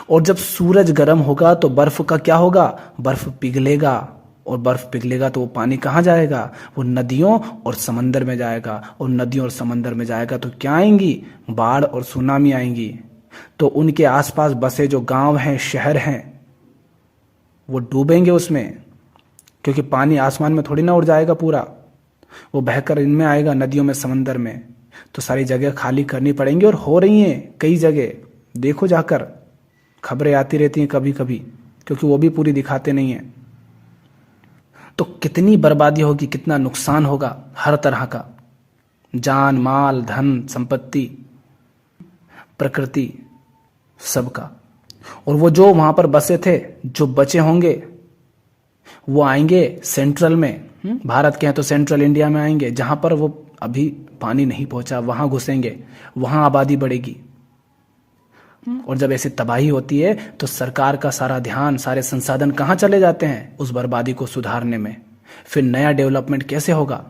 Speaker 1: और जब सूरज गर्म होगा तो बर्फ का क्या होगा? बर्फ पिघलेगा, और बर्फ पिघलेगा तो वो पानी कहाँ जाएगा? वो नदियों और समंदर में जाएगा, और नदियों और समंदर में जाएगा तो क्या आएंगी? बाढ़ और सुनामी आएंगी। तो उनके आसपास बसे जो गांव हैं, शहर हैं, वो डूबेंगे उसमें, क्योंकि पानी आसमान में थोड़ी ना उड़ जाएगा पूरा, वो बहकर इनमें आएगा, नदियों में, समंदर में। तो सारी जगह खाली करनी पड़ेंगी, और हो रही हैं कई जगह। देखो जाकर, खबरें आती रहती हैं कभी कभी, क्योंकि वो भी पूरी दिखाते नहीं हैं। तो कितनी बर्बादी होगी, कितना नुकसान होगा हर तरह का, जान माल, धन संपत्ति, प्रकृति, सबका। और वो जो वहां पर बसे थे, जो बचे होंगे, वो आएंगे सेंट्रल में, भारत के हैं तो सेंट्रल इंडिया में आएंगे, जहां पर वो अभी पानी नहीं पहुंचा, वहां घुसेंगे, वहां आबादी बढ़ेगी। और जब ऐसी तबाही होती है तो सरकार का सारा ध्यान, सारे संसाधन कहाँ चले जाते हैं? उस बर्बादी को सुधारने में। फिर नया डेवलपमेंट कैसे होगा?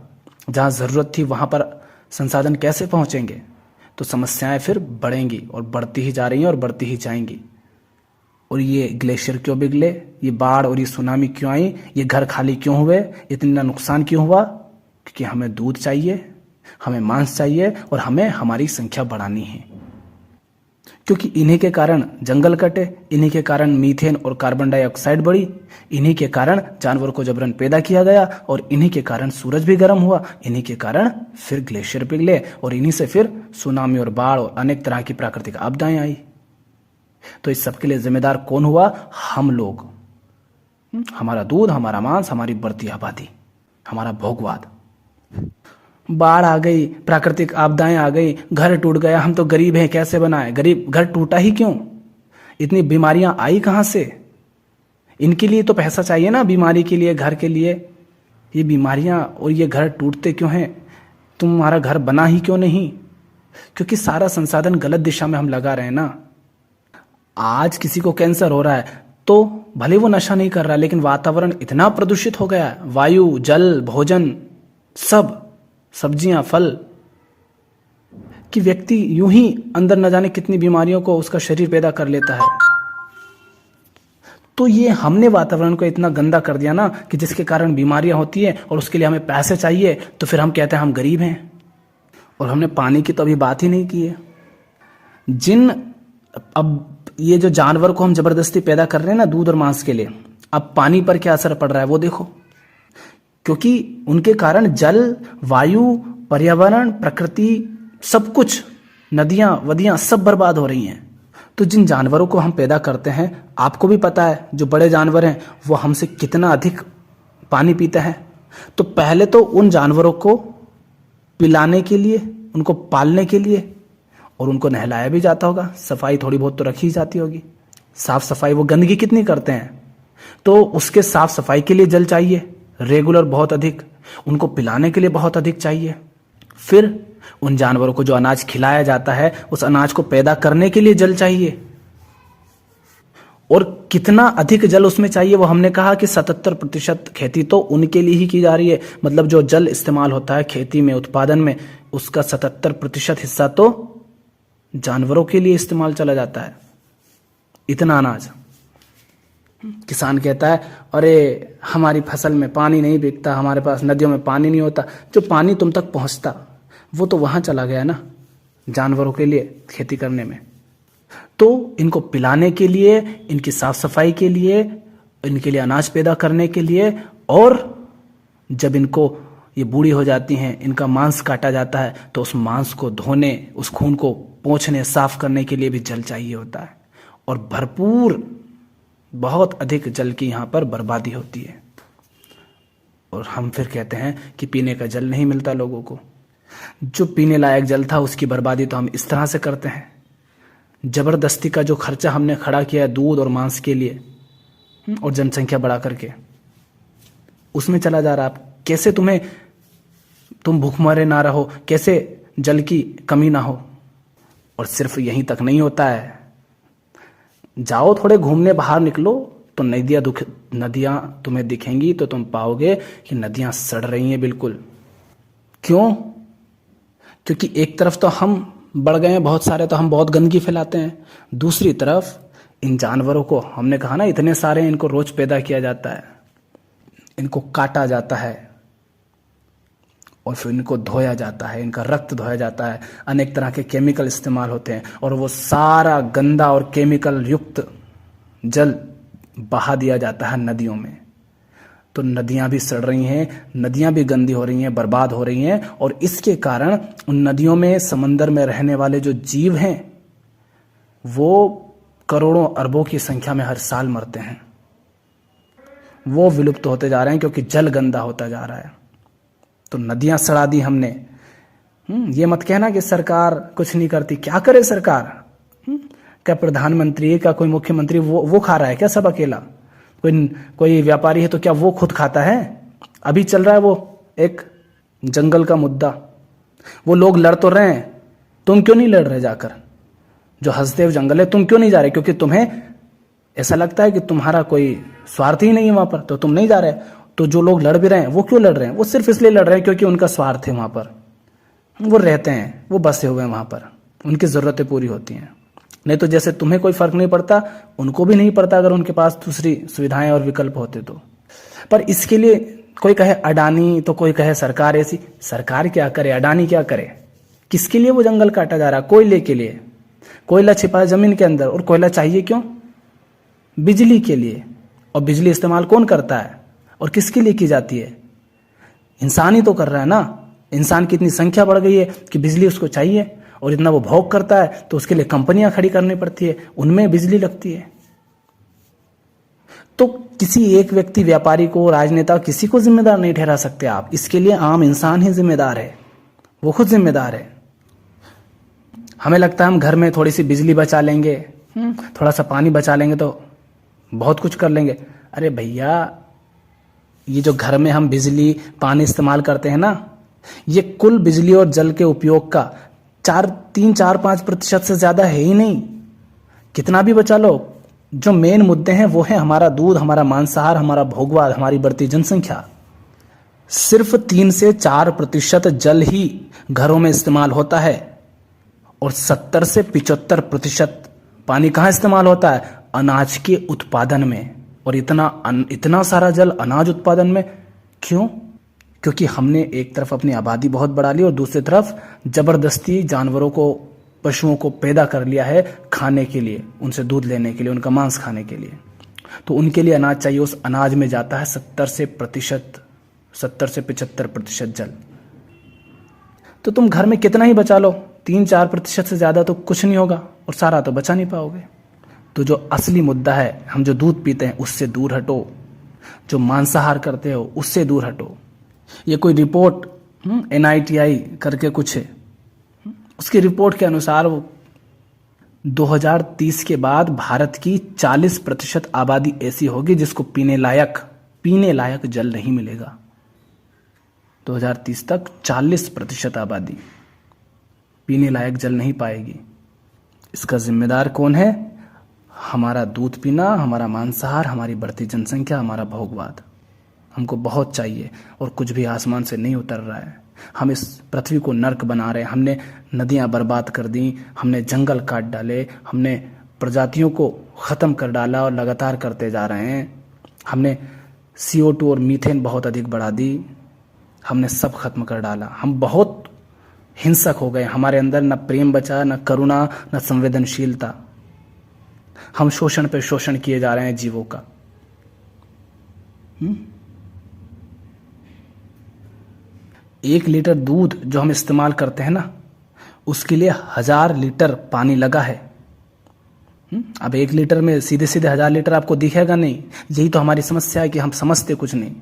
Speaker 1: जहां जरूरत थी वहां पर संसाधन कैसे पहुंचेंगे? तो समस्याएं फिर बढ़ेंगी, और बढ़ती ही जा रही हैं और बढ़ती ही जाएंगी। और ये ग्लेशियर क्यों पिघले, ये बाढ़ और ये सुनामी क्यों आई, ये घर खाली क्यों हुए, इतना नुकसान क्यों हुआ? क्योंकि हमें दूध चाहिए, हमें मांस चाहिए, और हमें हमारी संख्या बढ़ानी है। क्योंकि इन्हीं के कारण जंगल कटे, इन्हीं के कारण मीथेन और कार्बन डाइऑक्साइड बढ़ी, इन्हीं के कारण जानवर को जबरन पैदा किया गया, और इन्हीं के कारण सूरज भी गर्म हुआ, इन्हीं के कारण फिर ग्लेशियर पिघले, और इन्हीं से फिर सुनामी और बाढ़ और अनेक तरह की प्राकृतिक आपदाएं आई। तो इस सब के लिए जिम्मेदार कौन हुआ? हम लोग। हमारा दूध, हमारा मांस, हमारी बढ़ती आबादी, हमारा भोगवाद। बाढ़ आ गई, प्राकृतिक आपदाएं आ गई, घर टूट गया, हम तो गरीब हैं, कैसे बनाए? गरीब घर टूटा ही क्यों? इतनी बीमारियां आई कहां से? इनके लिए तो पैसा चाहिए ना, बीमारी के लिए, घर के लिए। ये बीमारियां और ये घर टूटते क्यों हैं? तुम्हारा घर बना ही क्यों नहीं? क्योंकि सारा संसाधन गलत दिशा में हम लगा रहे हैं ना। आज किसी को कैंसर हो रहा है तो भले वो नशा नहीं कर रहा, लेकिन वातावरण इतना प्रदूषित हो गया, वायु, जल, भोजन, सब, सब्जियां, फल, कि व्यक्ति यूं ही अंदर न जाने कितनी बीमारियों को उसका शरीर पैदा कर लेता है। तो ये हमने वातावरण को इतना गंदा कर दिया ना कि जिसके कारण बीमारियां होती है और उसके लिए हमें पैसे चाहिए, तो फिर हम कहते हैं हम गरीब हैं। और हमने पानी की तो अभी बात ही नहीं की है। अब ये जो जानवर को हम जबरदस्ती पैदा कर रहे हैं ना दूध और मांस के लिए, अब पानी पर क्या असर पड़ रहा है वो देखो। क्योंकि उनके कारण जल, वायु, पर्यावरण, प्रकृति, सब कुछ, नदियां, वदियां सब बर्बाद हो रही हैं। तो जिन जानवरों को हम पैदा करते हैं, आपको भी पता है जो बड़े जानवर हैं वो हमसे कितना अधिक पानी पीते हैं। तो पहले तो उन जानवरों को पिलाने के लिए, उनको पालने के लिए, और उनको नहलाया भी जाता होगा, सफाई थोड़ी बहुत तो रखी जाती होगी, साफ सफाई। वो गंदगी कितनी करते हैं, तो उसके साफ सफाई के लिए जल चाहिए रेगुलर, बहुत अधिक। उनको पिलाने के लिए बहुत अधिक चाहिए। फिर उन जानवरों को जो अनाज खिलाया जाता है, उस अनाज को पैदा करने के लिए जल चाहिए। और कितना अधिक जल उसमें चाहिए वो हमने कहा कि 77% खेती तो उनके लिए ही की जा रही है। मतलब जो जल इस्तेमाल होता है खेती में, उत्पादन में, उसका 77% हिस्सा तो जानवरों के लिए इस्तेमाल चला जाता है। इतना अनाज। किसान कहता है अरे हमारी फसल में पानी नहीं बिकता, हमारे पास नदियों में पानी नहीं होता। जो पानी तुम तक पहुंचता वो तो वहां चला गया ना, जानवरों के लिए खेती करने में। तो इनको पिलाने के लिए, इनकी साफ सफाई के लिए, इनके लिए अनाज पैदा करने के लिए, और जब इनको ये बूढ़ी हो जाती हैं, इनका मांस काटा जाता है, तो उस मांस को धोने, उस खून को पोंछने, साफ करने के लिए भी जल चाहिए होता है। और भरपूर, बहुत अधिक जल की यहाँ पर बर्बादी होती है। और हम फिर कहते हैं कि पीने का जल नहीं मिलता लोगों को। जो पीने लायक जल था उसकी बर्बादी तो हम इस तरह से करते हैं। जबरदस्ती का जो खर्चा हमने खड़ा किया है दूध और मांस के लिए, और जनसंख्या बढ़ा करके उसमें चला जा रहा। कैसे तुम भूखमरे ना रहो, कैसे जल की कमी ना हो। और सिर्फ यहीं तक नहीं होता है, जाओ थोड़े घूमने बाहर निकलो तो नदियां तुम्हें दिखेंगी, तो तुम पाओगे कि नदियां सड़ रही हैं बिल्कुल। क्यों? क्योंकि एक तरफ तो हम बढ़ गए हैं बहुत सारे, तो हम बहुत गंदगी फैलाते हैं। दूसरी तरफ इन जानवरों को, हमने कहा ना इतने सारे, इनको रोज पैदा किया जाता है, इनको काटा जाता है और फिर इनको धोया जाता है, इनका रक्त धोया जाता है, अनेक तरह के केमिकल इस्तेमाल होते हैं, और वो सारा गंदा और केमिकल युक्त जल बहा दिया जाता है नदियों में। तो नदियां भी सड़ रही हैं, नदियां भी गंदी हो रही हैं, बर्बाद हो रही हैं। और इसके कारण उन नदियों में, समंदर में रहने वाले जो जीव हैं वो करोड़ों अरबों की संख्या में हर साल मरते हैं। वो विलुप्त होते जा रहे हैं क्योंकि जल गंदा होता जा रहा है। तो नदियां सड़ा दी हमने। ये मत कहना कि सरकार कुछ नहीं करती। क्या करे सरकार? क्या प्रधानमंत्री, क्या कोई मुख्यमंत्री वो खा रहा है क्या सब अकेला? कोई व्यापारी है तो क्या वो खुद खाता है? अभी चल रहा है वो एक जंगल का मुद्दा, वो लोग लड़ तो रहे हैं, तुम क्यों नहीं लड़ रहे जाकर? जो हसदेव जंगल है तुम क्यों नहीं जा रहे? क्योंकि तुम्हें ऐसा लगता है कि तुम्हारा कोई स्वार्थ ही नहीं है वहां पर, तो तुम नहीं जा रहे। तो जो लोग लड़ भी रहे हैं वो क्यों लड़ रहे हैं? वो सिर्फ इसलिए लड़ रहे हैं क्योंकि उनका स्वार्थ है वहां पर, वो रहते हैं, वो बसे हुए हैं वहां पर, उनकी जरूरतें पूरी होती हैं। नहीं तो जैसे तुम्हें कोई फर्क नहीं पड़ता, उनको भी नहीं पड़ता अगर उनके पास दूसरी सुविधाएं और विकल्प होते तो। पर इसके लिए कोई कहे अडानी, तो कोई कहे सरकार ऐसी। सरकार क्या करे, अडानी क्या करे? किसके लिए वो जंगल काटा जा रहा? कोयले के लिए। कोयला छिपा है जमीन के अंदर, और कोयला चाहिए क्यों? बिजली के लिए। और बिजली इस्तेमाल कौन करता है और किसके लिए की जाती है? इंसान ही तो कर रहा है ना। इंसान की इतनी संख्या बढ़ गई है कि बिजली उसको चाहिए, और इतना वो भोग करता है तो उसके लिए कंपनियां खड़ी करनी पड़ती है, उनमें बिजली लगती है। तो किसी एक व्यक्ति, व्यापारी को, राजनेता, किसी को जिम्मेदार नहीं ठहरा सकते आप। इसके लिए आम इंसान ही जिम्मेदार है, वो खुद जिम्मेदार है। हमें लगता है हम घर में थोड़ी सी बिजली बचा लेंगे, थोड़ा सा पानी बचा लेंगे तो बहुत कुछ कर लेंगे। अरे भैया, ये जो घर में हम बिजली पानी इस्तेमाल करते हैं ना, ये कुल बिजली और जल के उपयोग का 3-4-5% से ज्यादा है ही नहीं। कितना भी बचा लो, जो मेन मुद्दे हैं वो है हमारा दूध, हमारा मांसाहार, हमारा भोगवाद, हमारी बढ़ती जनसंख्या। सिर्फ 3 से 4% जल ही घरों में इस्तेमाल होता है और 70 से 75% पानी कहाँ इस्तेमाल होता है? अनाज के उत्पादन में। और इतना सारा जल अनाज उत्पादन में क्यों? क्योंकि हमने एक तरफ अपनी आबादी बहुत बढ़ा ली और दूसरी तरफ जबरदस्ती जानवरों को, पशुओं को पैदा कर लिया है खाने के लिए, उनसे दूध लेने के लिए, उनका मांस खाने के लिए। तो उनके लिए अनाज चाहिए, उस अनाज में जाता है 70 से 75% जल। तो तुम घर में कितना ही बचा लो, 3-4% से ज्यादा तो कुछ नहीं होगा और सारा तो बचा नहीं पाओगे। तो जो असली मुद्दा है, हम जो दूध पीते हैं उससे दूर हटो, जो मांसाहार करते हो उससे दूर हटो। ये कोई रिपोर्ट NITI करके कुछ है, उसकी रिपोर्ट के अनुसार वो 2030 के बाद भारत की 40% आबादी ऐसी होगी जिसको पीने लायक जल नहीं मिलेगा। 2030 तक 40% आबादी पीने लायक जल नहीं पाएगी। इसका जिम्मेदार कौन है? हमारा दूध पीना, हमारा मांसाहार, हमारी बढ़ती जनसंख्या, हमारा भोगवाद। हमको बहुत चाहिए और कुछ भी आसमान से नहीं उतर रहा है। हम इस पृथ्वी को नर्क बना रहे हैं। हमने नदियां बर्बाद कर दी, हमने जंगल काट डाले, हमने प्रजातियों को ख़त्म कर डाला और लगातार करते जा रहे हैं। हमने CO2 और मीथेन बहुत अधिक बढ़ा दी, हमने सब खत्म कर डाला। हम बहुत हिंसक हो गए, हमारे अंदर न प्रेम बचा, न करुणा, न संवेदनशीलता। हम शोषण पे शोषण किए जा रहे हैं जीवों का। 1 लीटर दूध जो हम इस्तेमाल करते हैं ना, उसके लिए 1000 लीटर पानी लगा है। अब 1 लीटर में सीधे सीधे 1000 लीटर आपको दिखेगा नहीं। यही तो हमारी समस्या है कि हम समझते कुछ नहीं।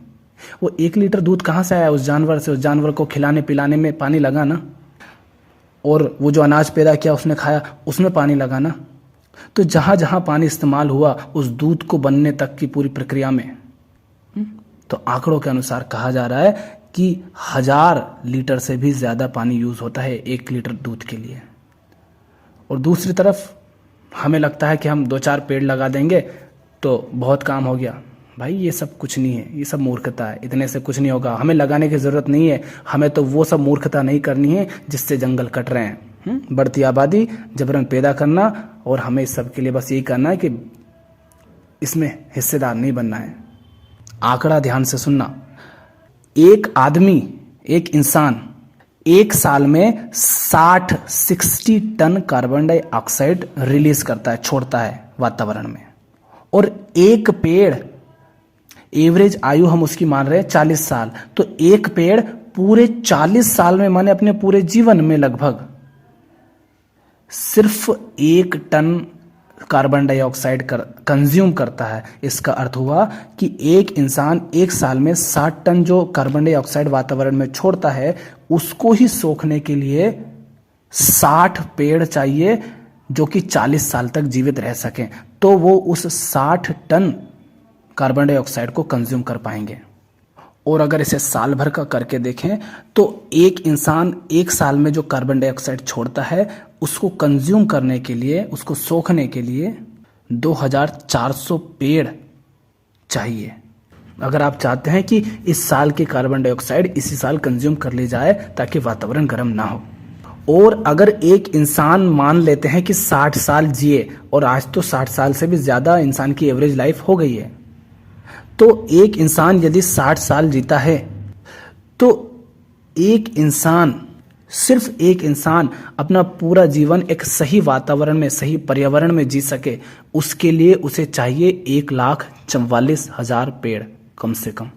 Speaker 1: वो 1 लीटर दूध कहाँ से आया? उस जानवर से। उस जानवर को खिलाने पिलाने में पानी लगा ना, और वो जो अनाज पैदा किया उसने खाया, उसमें पानी लगा ना। तो जहां जहां पानी इस्तेमाल हुआ उस दूध को बनने तक की पूरी प्रक्रिया में, तो आंकड़ों के अनुसार कहा जा रहा है कि 1000 लीटर से भी ज्यादा पानी यूज होता है 1 लीटर दूध के लिए। और दूसरी तरफ हमें लगता है कि हम 2-4 पेड़ लगा देंगे तो बहुत काम हो गया। भाई ये सब कुछ नहीं है, ये सब मूर्खता है। इतने से कुछ नहीं होगा, हमें लगाने की जरूरत नहीं है। हमें तो वो सब मूर्खता नहीं करनी है जिससे जंगल कट रहे हैं, बढ़ती आबादी, जबरन पैदा करना, और हमें इस सब के लिए बस यही करना है कि इसमें हिस्सेदार नहीं बनना है। आंकड़ा ध्यान से सुनना, एक आदमी, एक इंसान 1 साल में 60 टन कार्बन डाइऑक्साइड रिलीज करता है, छोड़ता है वातावरण में। और एक पेड़, एवरेज आयु हम उसकी मान रहे हैं 40 साल, तो एक पेड़ पूरे 40 साल में, माने अपने पूरे जीवन में लगभग सिर्फ 1 टन कार्बन डाइऑक्साइड कंज्यूम करता है। इसका अर्थ हुआ कि एक इंसान 1 साल में 60 टन जो कार्बन डाइऑक्साइड वातावरण में छोड़ता है, उसको ही सोखने के लिए 60 पेड़ चाहिए जो कि 40 साल तक जीवित रह सकें। तो वो उस 60 टन कार्बन डाइऑक्साइड को कंज्यूम कर पाएंगे। और अगर इसे साल भर का करके देखें तो एक इंसान 1 साल में जो कार्बन डाइऑक्साइड छोड़ता है उसको कंज्यूम करने के लिए, उसको सोखने के लिए 2400 पेड़ चाहिए। अगर आप चाहते हैं कि इस साल की कार्बन डाइऑक्साइड इसी साल कंज्यूम कर ली जाए ताकि वातावरण गर्म ना हो। और अगर एक इंसान मान लेते हैं कि 60 साल जिए, और आज तो 60 साल से भी ज्यादा इंसान की एवरेज लाइफ हो गई है, तो एक इंसान यदि 60 साल जीता है तो एक इंसान, सिर्फ एक इंसान अपना पूरा जीवन एक सही वातावरण में, सही पर्यावरण में जी सके, उसके लिए उसे चाहिए 1,44,000 पेड़ कम से कम।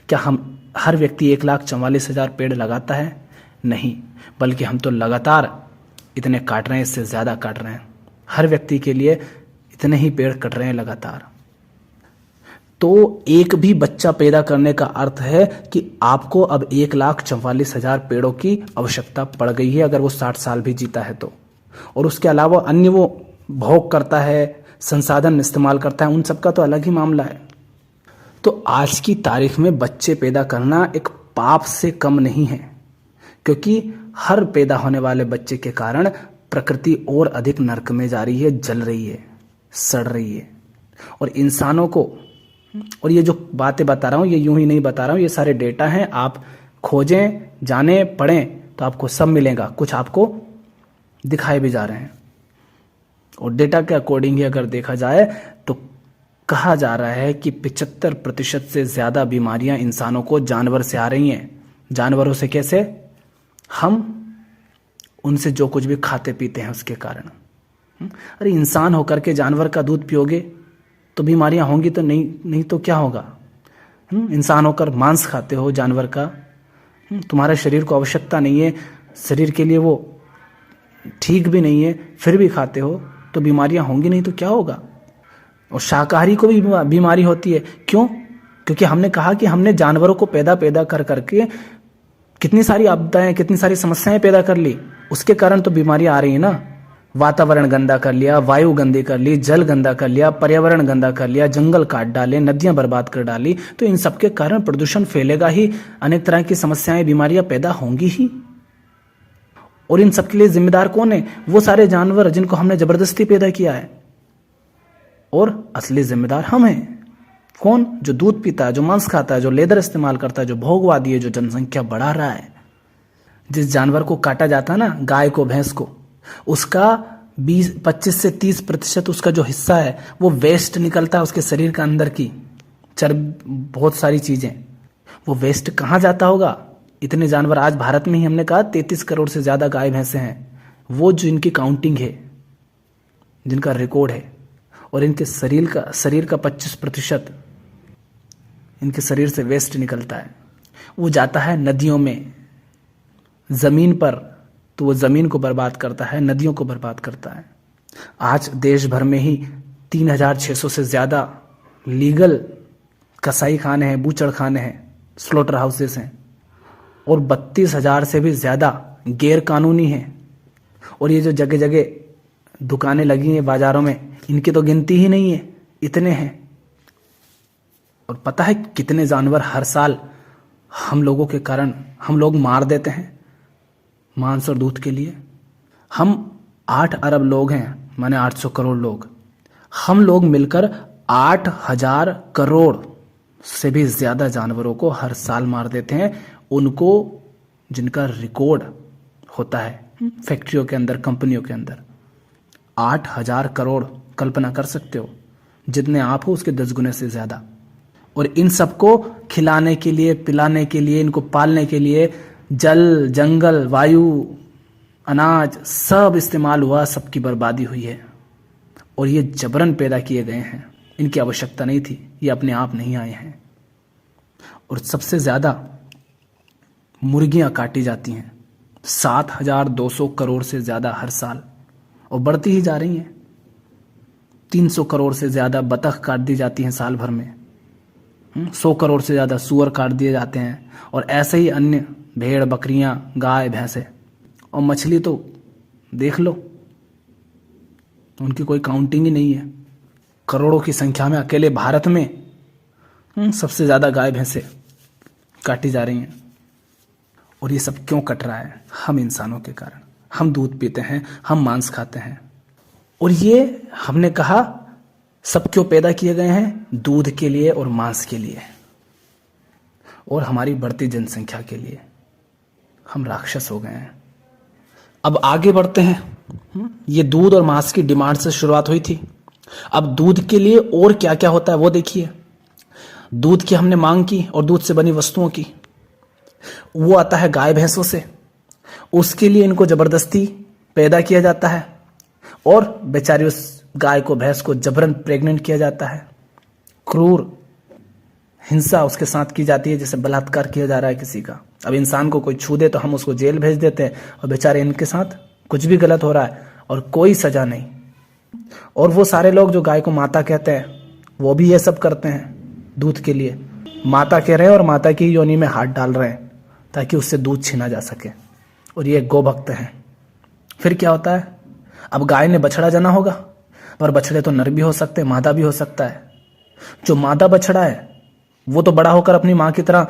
Speaker 1: क्या हम हर व्यक्ति 1,44,000 पेड़ लगाता है? नहीं, बल्कि हम तो लगातार इतने काट रहे हैं, इससे ज्यादा काट रहे हैं। हर व्यक्ति के लिए इतने ही पेड़ कट रहे हैं लगातार। तो एक भी बच्चा पैदा करने का अर्थ है कि आपको अब 1,44,000 पेड़ों की आवश्यकता पड़ गई है, अगर वो 60 साल भी जीता है तो। और उसके अलावा अन्य वो भोग करता है, संसाधन इस्तेमाल करता है, उन सब का तो अलग ही मामला है। तो आज की तारीख में बच्चे पैदा करना एक पाप से कम नहीं है, क्योंकि हर पैदा होने वाले बच्चे के कारण प्रकृति और अधिक नरक में जा रही है, जल रही है, सड़ रही है। और इंसानों को, और ये जो बातें बता रहा हूँ ये यूं ही नहीं बता रहा हूँ, ये सारे डेटा हैं, आप खोजें, जाने, पढ़ें तो आपको सब मिलेगा, कुछ आपको दिखाए भी जा रहे हैं। और डेटा के अकॉर्डिंग ही अगर देखा जाए तो कहा जा रहा है कि 75% से ज़्यादा बीमारियां इंसानों को जानवर से आ रही हैं। जानवरों से कैसे? हम उनसे जो कुछ भी खाते पीते हैं उसके कारण। अरे इंसान होकर के जानवर का दूध पियोगे तो बीमारियां होंगी तो नहीं तो क्या होगा? इंसान होकर मांस खाते हो जानवर का, तुम्हारे शरीर को आवश्यकता नहीं है, शरीर के लिए वो ठीक भी नहीं है, फिर भी खाते हो तो बीमारियां होंगी नहीं तो क्या होगा? और शाकाहारी को भी बीमारी होती है। क्यों? क्योंकि हमने कहा कि हमने जानवरों को पैदा कर करके कितनी सारी आपदाएं, कितनी सारी समस्याएं पैदा कर ली, उसके कारण तो बीमारियां आ रही है ना। वातावरण गंदा कर लिया, वायु गंदी कर ली, जल गंदा कर लिया, पर्यावरण गंदा कर लिया, जंगल काट डाले, नदियां बर्बाद कर डाली, तो इन सब के कारण प्रदूषण फैलेगा ही, अनेक तरह की समस्याएं, बीमारियां पैदा होंगी ही। और इन सब के लिए जिम्मेदार कौन है? वो सारे जानवर जिनको हमने जबरदस्ती पैदा किया है। और असली जिम्मेदार हम हैं। कौन? जो दूध पीता है, जो मांस खाता है, जो लेदर इस्तेमाल करता है, जो भोगवादी है, जो जनसंख्या बढ़ा रहा है। जिस जानवर को काटा जाता है ना, गाय को, भैंस को, उसका 25 से 30% उसका जो हिस्सा है वो वेस्ट निकलता है उसके शरीर का अंदर की चर्बी, बहुत सारी चीजें। वो वेस्ट कहाँ जाता होगा? इतने जानवर आज भारत में ही हमने कहा 33 करोड़ से ज्यादा गाय भैंसे हैं, वो जो इनकी काउंटिंग है, जिनका रिकॉर्ड है, और इनके शरीर का 25% इनके शरीर से वेस्ट निकलता है। वो जाता है नदियों में, जमीन पर, तो वो जमीन को बर्बाद करता है, नदियों को बर्बाद करता है। आज देश भर में ही 3,600 से ज्यादा लीगल कसाई खाने हैं, बूचड़ खाने हैं, स्लॉटर हाउसेस हैं, और 32,000 से भी ज्यादा गैर कानूनी हैं। और ये जो जगह जगह दुकानें लगी हैं बाजारों में, इनकी तो गिनती ही नहीं है, इतने हैं। और पता है कितने जानवर हर साल हम लोगों के कारण हम लोग मार देते हैं मांस और दूध के लिए? हम 8 अरब लोग हैं, माने 800 करोड़ लोग। हम लोग मिलकर 8,000 करोड़ से भी ज्यादा जानवरों को हर साल मार देते हैं, उनको जिनका रिकॉर्ड होता है फैक्ट्रियों के अंदर, कंपनियों के अंदर। 8,000 करोड़, कल्पना कर सकते हो? जितने आप हो उसके 10 गुने से ज्यादा। और इन सबको खिलाने के लिए, पिलाने के लिए, इनको पालने के लिए जल, जंगल, वायु, अनाज सब इस्तेमाल हुआ, सबकी बर्बादी हुई है। और ये जबरन पैदा किए गए हैं, इनकी आवश्यकता नहीं थी, ये अपने आप नहीं आए हैं। और सबसे ज्यादा मुर्गियां काटी जाती हैं, 7,200 करोड़ से ज्यादा हर साल, और बढ़ती ही जा रही हैं। 300 करोड़ से ज्यादा बतख काट दी जाती हैं साल भर में, 100 करोड़ से ज्यादा सूअर काट दिए जाते हैं, और ऐसे ही अन्य भेड़, बकरियां, गाय, भैंसे, और मछली तो देख लो, उनकी कोई काउंटिंग ही नहीं है। करोड़ों की संख्या में अकेले भारत में सबसे ज्यादा गाय भैंसे काटी जा रही हैं। और ये सब क्यों कट रहा है? हम इंसानों के कारण। हम दूध पीते हैं, हम मांस खाते हैं, और ये हमने कहा सब क्यों पैदा किए गए हैं? दूध के लिए और मांस के लिए, और हमारी बढ़ती जनसंख्या के लिए। हम राक्षस हो गए हैं। अब आगे बढ़ते हैं। ये दूध और मांस की डिमांड से शुरुआत हुई थी। अब दूध के लिए और क्या क्या होता है वो देखिए। दूध की हमने मांग की, और दूध से बनी वस्तुओं की, वो आता है गाय भैंसों से। उसके लिए इनको जबरदस्ती पैदा किया जाता है, और बेचारी उस गाय को, भैंस को जबरन प्रेग्नेंट किया जाता है। क्रूर हिंसा उसके साथ की जाती है, जैसे बलात्कार किया जा रहा है किसी का। अब इंसान को कोई छू दे तो हम उसको जेल भेज देते हैं, और बेचारे इनके साथ कुछ भी गलत हो रहा है और कोई सजा नहीं। और वो सारे लोग जो गाय को माता कहते हैं, वो भी ये सब करते हैं। दूध के लिए। माता कह रहे हैं और माता की योनि में हाथ डाल रहे हैं ताकि उससे दूध छीना जा सके, और ये गौ भक्त हैं। फिर क्या होता है, अब गाय ने बछड़ा जना होगा, पर बछड़े तो नर भी हो सकते हैं, मादा भी हो सकता है। जो मादा बछड़ा है वो तो बड़ा होकर अपनी माँ की तरह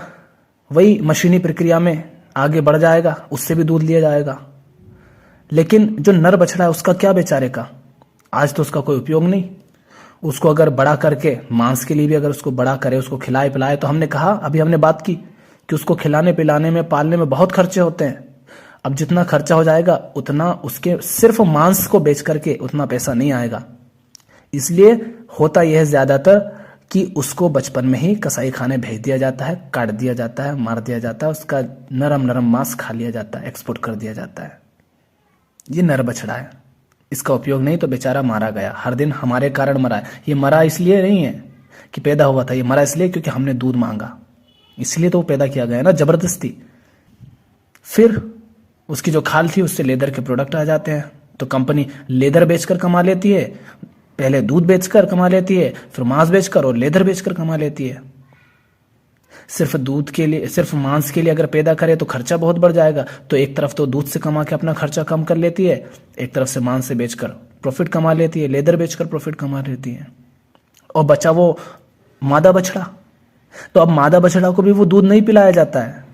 Speaker 1: वही मशीनी प्रक्रिया में आगे बढ़ जाएगा, उससे भी दूध लिया जाएगा। लेकिन जो नर बछड़ा है उसका क्या बेचारे का, आज तो उसका कोई उपयोग नहीं। उसको अगर बड़ा करके मांस के लिए भी अगर उसको बड़ा करे, उसको खिलाए पिलाए, तो हमने कहा, अभी हमने बात की कि उसको खिलाने पिलाने में, पालने में बहुत खर्चे होते हैं। अब जितना खर्चा हो जाएगा उतना उसके सिर्फ मांस को बेच करके उतना पैसा नहीं आएगा। इसलिए होता यह है ज्यादातर कि उसको बचपन में ही कसाई खाने भेज दिया जाता है, काट दिया जाता है, मार दिया जाता है, उसका नरम नरम मांस खा लिया जाता है, एक्सपोर्ट कर दिया जाता है। ये नर बछड़ा है, इसका उपयोग नहीं, तो बेचारा मारा गया, हर दिन हमारे कारण मरा है। ये मरा इसलिए नहीं है कि पैदा हुआ था, ये मरा इसलिए क्योंकि हमने दूध मांगा, इसलिए तो वो पैदा किया गया ना, जबरदस्ती। फिर उसकी जो खाल थी उससे लेदर के प्रोडक्ट आ जाते हैं, तो कंपनी लेदर बेचकर कमा लेती है, पहले दूध बेचकर कमा लेती है, फिर मांस बेचकर और लेदर बेचकर कमा लेती है। सिर्फ दूध के लिए, सिर्फ मांस के लिए अगर पैदा करे तो खर्चा बहुत बढ़ जाएगा, तो एक तरफ तो दूध से कमा के अपना खर्चा कम कर लेती है, एक तरफ से मांस से बेचकर प्रॉफिट कमा लेती है, लेदर बेचकर प्रॉफिट कमा लेती है, और बचा वो मादा बछड़ा। तो अब मादा बछड़ा को भी वो दूध नहीं पिलाया जाता है,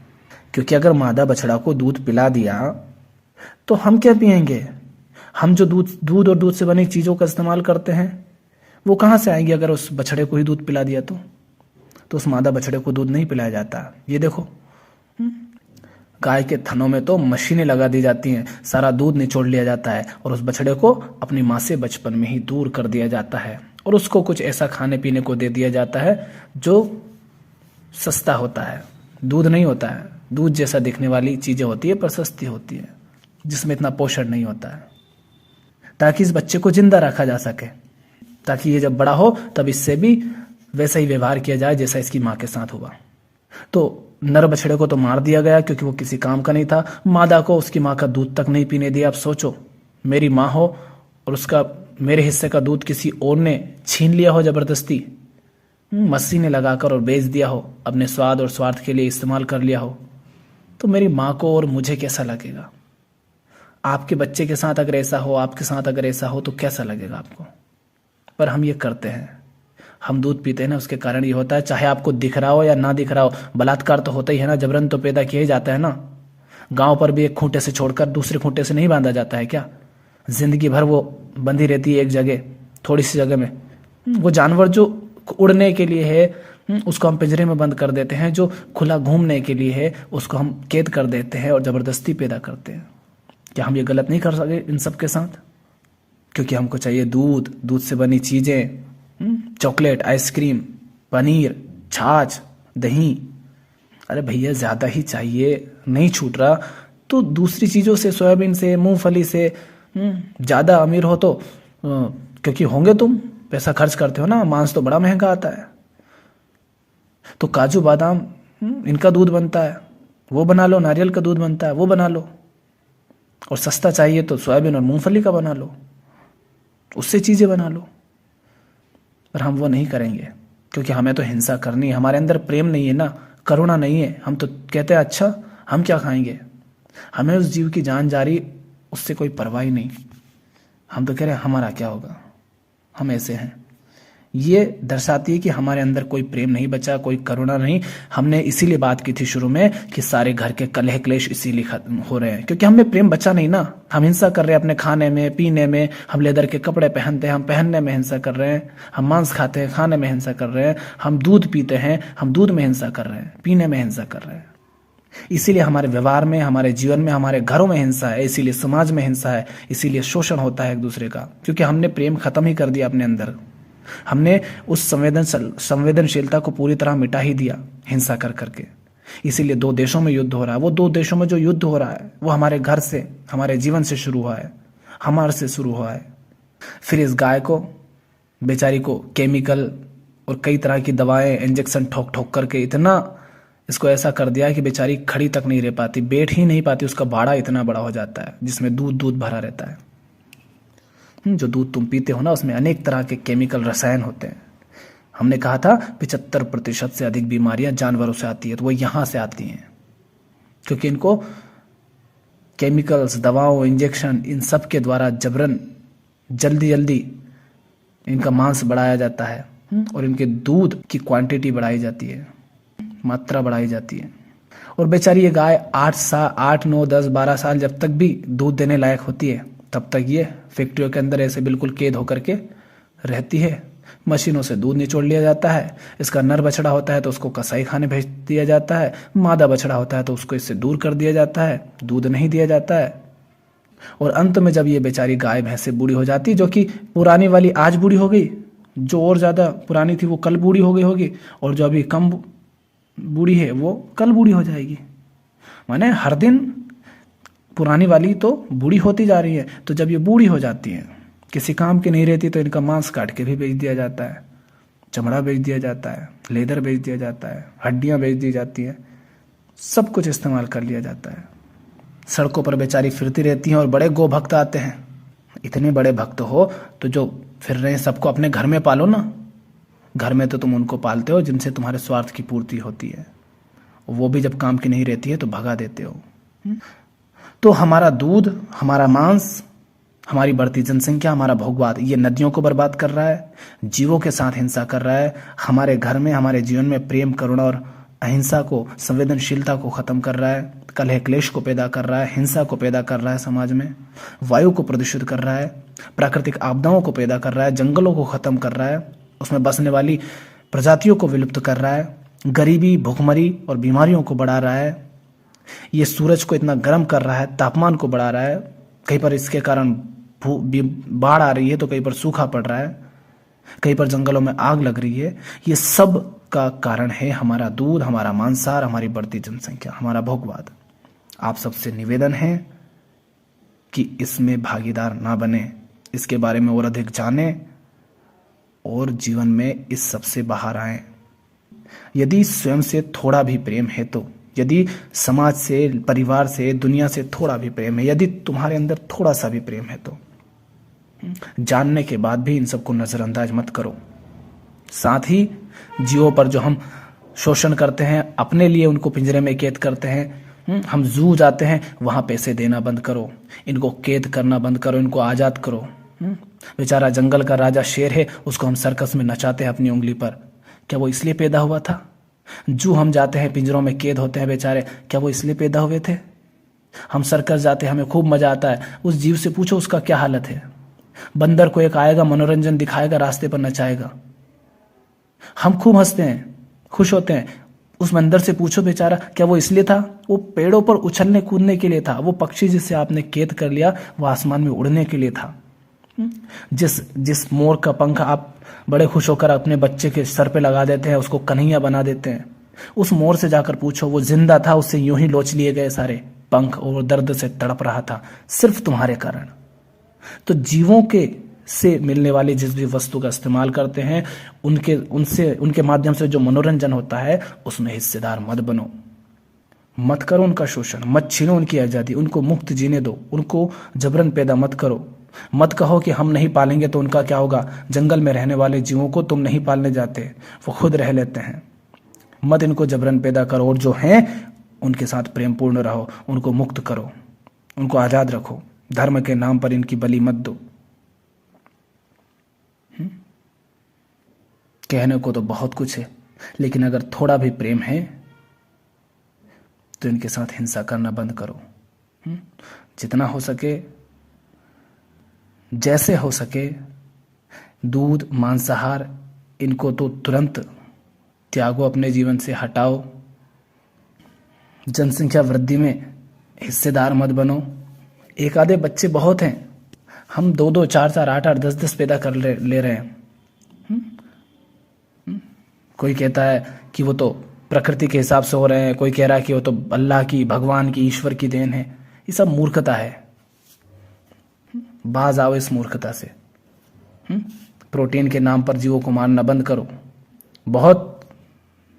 Speaker 1: क्योंकि अगर मादा बछड़ा को दूध पिला दिया तो हम क्या पिएंगे? हम जो दूध और दूध से बनी चीजों का इस्तेमाल करते हैं वो कहां से आएंगे? अगर उस बछड़े को ही दूध पिला दिया तो उस मादा बछड़े को दूध नहीं पिलाया जाता। ये देखो, गाय के थनों में तो मशीनें लगा दी जाती हैं, सारा दूध निचोड़ लिया जाता है और उस बछड़े को अपनी माँ से बचपन में ही दूर कर दिया जाता है, और उसको कुछ ऐसा खाने पीने को दे दिया जाता है जो सस्ता होता है, दूध नहीं होता है, दूध जैसा दिखने वाली चीजें होती है पर सस्ती होती है, जिसमें इतना पोषण नहीं होता है, ताकि इस बच्चे को जिंदा रखा जा सके, ताकि ये जब बड़ा हो तब इससे भी वैसा ही व्यवहार किया जाए जैसा इसकी माँ के साथ हुआ। तो नर बछड़े को तो मार दिया गया क्योंकि वो किसी काम का नहीं था, मादा को उसकी माँ का दूध तक नहीं पीने दिया। अब सोचो, मेरी माँ हो और उसका मेरे हिस्से का दूध किसी और ने छीन लिया हो जबरदस्ती, मशीनें लगाकर और बेच दिया हो, अपने स्वाद और स्वार्थ के लिए इस्तेमाल कर लिया हो, तो मेरी माँ को और मुझे कैसा लगेगा? आपके बच्चे के साथ अगर ऐसा हो, आपके साथ अगर ऐसा हो तो कैसा लगेगा आपको? पर हम ये करते हैं, हम दूध पीते हैं ना, उसके कारण ये होता है, चाहे आपको दिख रहा हो या ना दिख रहा हो। बलात्कार तो होता ही है ना, जबरन तो पैदा किया ही जाता है ना। गांव पर भी एक खूंटे से छोड़कर दूसरे खूंटे से नहीं बांधा जाता है क्या? जिंदगी भर वो बंधी रहती है एक जगह, थोड़ी सी जगह में। वो जानवर जो उड़ने के लिए है उसको हम पिंजरे में बंद कर देते हैं, जो खुला घूमने के लिए है उसको हम कैद कर देते हैं और जबरदस्ती पैदा करते हैं। क्या हम ये गलत नहीं कर सके इन सब के साथ? क्योंकि हमको चाहिए दूध, दूध से बनी चीजें, चॉकलेट, आइसक्रीम, पनीर, छाछ, दही। अरे भैया ज्यादा ही चाहिए, नहीं छूट रहा तो दूसरी चीजों से, सोयाबीन से, मूंगफली से ज्यादा अमीर हो तो, क्योंकि होंगे तुम, पैसा खर्च करते हो ना, मांस तो बड़ा महंगा आता है, तो काजू बादाम इनका दूध बनता है वो बना लो, नारियल का दूध बनता है वो बना लो, और सस्ता चाहिए तो सोयाबीन और मूंगफली का बना लो, उससे चीजें बना लो। पर हम वो नहीं करेंगे क्योंकि हमें तो हिंसा करनी है, हमारे अंदर प्रेम नहीं है ना, करुणा नहीं है। हम तो कहते हैं अच्छा हम क्या खाएंगे, हमें उस जीव की जान जा रही, उससे कोई परवाह ही नहीं। हम तो कह रहे हैं हमारा क्या होगा, हम ऐसे हैं। ये दर्शाती है कि हमारे अंदर कोई प्रेम नहीं बचा, कोई करुणा नहीं। हमने इसीलिए बात की थी शुरू में कि सारे घर के कलह क्लेश इसीलिए खत्म हो रहे हैं, क्योंकि हमें प्रेम बचा नहीं ना। हम हिंसा कर रहे हैं अपने खाने में, पीने में, हम लेदर के कपड़े पहनते हैं, हम पहनने में हिंसा कर रहे हैं, हम मांस खाते हैं, खाने में हिंसा कर रहे हैं, हम दूध पीते हैं, हम दूध में हिंसा कर रहे हैं, पीने में हिंसा कर रहे हैं। इसीलिए हमारे व्यवहार में, हमारे जीवन में, हमारे घरों में हिंसा है, इसीलिए समाज में हिंसा है, इसीलिए शोषण होता है एक दूसरे का, क्योंकि हमने प्रेम खत्म ही कर दिया अपने अंदर। हमने उस संवेदनशीलता को पूरी तरह मिटा ही दिया हिंसा कर करके। इसीलिए दो देशों में युद्ध हो रहा है। वो दो देशों में जो युद्ध हो रहा है वो हमारे घर से, हमारे जीवन से शुरू हुआ है, हमारे से शुरू हुआ है। फिर इस गाय को, बेचारी को केमिकल और कई तरह की दवाएं, इंजेक्शन ठोक ठोक करके इतना इसको ऐसा कर दिया है कि बेचारी खड़ी तक नहीं रह पाती, बैठ ही नहीं पाती। उसका बाड़ा इतना बड़ा हो जाता है जिसमें दूध भरा रहता है। जो दूध तुम पीते हो ना उसमें अनेक तरह के केमिकल, रसायन होते हैं, हमने कहा था 75% से अधिक बीमारियां जानवरों से आती है, तो वो यहां से आती हैं क्योंकि इनको केमिकल्स, दवाओं, इंजेक्शन, इन सब के द्वारा जबरन जल्दी जल्दी इनका मांस बढ़ाया जाता है और इनके दूध की क्वांटिटी बढ़ाई जाती है, मात्रा बढ़ाई जाती है। और बेचारी ये गाय 8, 9, 10, 12 साल जब तक भी दूध देने लायक होती है तब तक ये फैक्ट्रियों के अंदर ऐसे बिल्कुल कैद होकर के रहती है। मशीनों से दूध निचोड़ लिया जाता है। इसका नर बछड़ा होता है तो उसको कसाई खाने भेज दिया जाता है, मादा बछड़ा होता है तो उसको इससे दूर कर दिया जाता है, दूध नहीं दिया जाता है। और अंत में जब ये बेचारी गाय भैंसे बूढ़ी हो जाती, जो कि पुरानी वाली आज बूढ़ी हो गई, जो और ज़्यादा पुरानी थी वो कल बूढ़ी हो गई होगी, और जो अभी कम बूढ़ी है वो कल बूढ़ी हो जाएगी। माने हर दिन पुरानी वाली तो बूढ़ी होती जा रही है। तो जब ये बूढ़ी हो जाती है, किसी काम की नहीं रहती, तो इनका मांस काट के भी बेच दिया जाता है, चमड़ा बेच दिया जाता है, लेदर बेच दिया जाता है, हड्डियां बेच दी जाती हैं, सब कुछ इस्तेमाल कर लिया जाता है। सड़कों पर बेचारी फिरती रहती हैं और बड़े गो भक्त आते हैं। इतने बड़े भक्त हो तो जो फिर रहे हैं सबको अपने घर में पालो ना। घर में तो तुम उनको पालते हो जिनसे तुम्हारे स्वार्थ की पूर्ति होती है, वो भी जब काम की नहीं रहती है तो भगा देते हो। तो हमारा दूध, हमारा मांस, हमारी बढ़ती जनसंख्या, हमारा भोगवाद, ये नदियों को बर्बाद कर रहा है, जीवों के साथ हिंसा कर रहा है, हमारे घर में, हमारे जीवन में प्रेम, करुणा और अहिंसा को, संवेदनशीलता को खत्म कर रहा है, कलह क्लेश को पैदा कर रहा है, हिंसा को पैदा कर रहा है समाज में, वायु को प्रदूषित कर रहा है, प्राकृतिक आपदाओं को पैदा कर रहा है, जंगलों को खत्म कर रहा है, उसमें बसने वाली प्रजातियों को विलुप्त कर रहा है, गरीबी, भूखमरी और बीमारियों को बढ़ा रहा है। ये सूरज को इतना गर्म कर रहा है, तापमान को बढ़ा रहा है, कहीं पर इसके कारण बाढ़ आ रही है तो कहीं पर सूखा पड़ रहा है, कहीं पर जंगलों में आग लग रही है। ये सब का कारण है हमारा दूध, हमारा मांसाहार, हमारी बढ़ती जनसंख्या, हमारा भोगवाद। आप सबसे निवेदन है कि इसमें भागीदार ना बने, इसके बारे में और अधिक जानें और जीवन में इस सबसे बाहर आएं। यदि स्वयं से थोड़ा भी प्रेम है तो, यदि समाज से, परिवार से, दुनिया से थोड़ा भी प्रेम है, यदि तुम्हारे अंदर थोड़ा सा भी प्रेम है तो जानने के बाद भी इन सबको नजरअंदाज मत करो। साथ ही जीवों पर जो हम शोषण करते हैं, अपने लिए उनको पिंजरे में कैद करते हैं, हम जू जाते हैं वहां पैसे देना बंद करो, इनको कैद करना बंद करो, इनको आजाद करो। बेचारा जंगल का राजा शेर है, उसको हम सर्कस में नचाते हैं अपनी उंगली पर, क्या वो इसलिए पैदा हुआ था? जू हम जाते हैं, पिंजरों में कैद होते हैं बेचारे, क्या वो इसलिए पैदा हुए थे? हम सर्कस जाते हैं, हमें खूब मजा आता है, उस जीव से पूछो उसका क्या हालत है। बंदर को एक आएगा, मनोरंजन दिखाएगा, रास्ते पर नचाएगा, हम खूब हंसते हैं, खुश होते हैं। उस बंदर से पूछो बेचारा, क्या वो इसलिए था? वो पेड़ों पर उछलने कूदने के लिए था। वो पक्षी जिसे आपने कैद कर लिया वो आसमान में उड़ने के लिए था। जिस मोर का पंख आप बड़े खुश होकर अपने बच्चे के सर पे लगा देते हैं, उसको कन्हैया बना देते हैं, उस मोर से जाकर पूछो, वो जिंदा था, उससे यूं ही लोच लिए गए सारे पंख और दर्द से तड़प रहा था सिर्फ तुम्हारे कारण। तो जीवों के से मिलने वाली जिस भी वस्तु का इस्तेमाल करते हैं, उनके माध्यम से जो मनोरंजन होता है उसमें हिस्सेदार मत बनो, मत करो उनका शोषण, मत छीनो उनकी आजादी, उनको मुक्त जीने दो, उनको जबरन पैदा मत करो। मत कहो कि हम नहीं पालेंगे तो उनका क्या होगा। जंगल में रहने वाले जीवों को तुम नहीं पालने जाते, वो खुद रह लेते हैं। मत इनको जबरन पैदा करो, और जो हैं उनके साथ प्रेम पूर्ण रहो, उनको मुक्त करो, उनको आजाद रखो। धर्म के नाम पर इनकी बलि मत दो। कहने को तो बहुत कुछ है, लेकिन अगर थोड़ा भी प्रेम है तो इनके साथ हिंसा करना बंद करो। जितना हो सके, जैसे हो सके, दूध, मांसाहार, इनको तो तुरंत त्यागो, अपने जीवन से हटाओ। जनसंख्या वृद्धि में हिस्सेदार मत बनो। एक आधे बच्चे बहुत हैं, हम 2-2, 4-4, 8-8, 10-10 पैदा कर ले रहे हैं। कोई कहता है कि वो तो प्रकृति के हिसाब से हो रहे हैं, कोई कह रहा है कि वो तो अल्लाह की, भगवान की, ईश्वर की देन है। ये सब मूर्खता है। बाज आओ इस मूर्खता से। प्रोटीन के नाम पर जीवों को मारना बंद करो। बहुत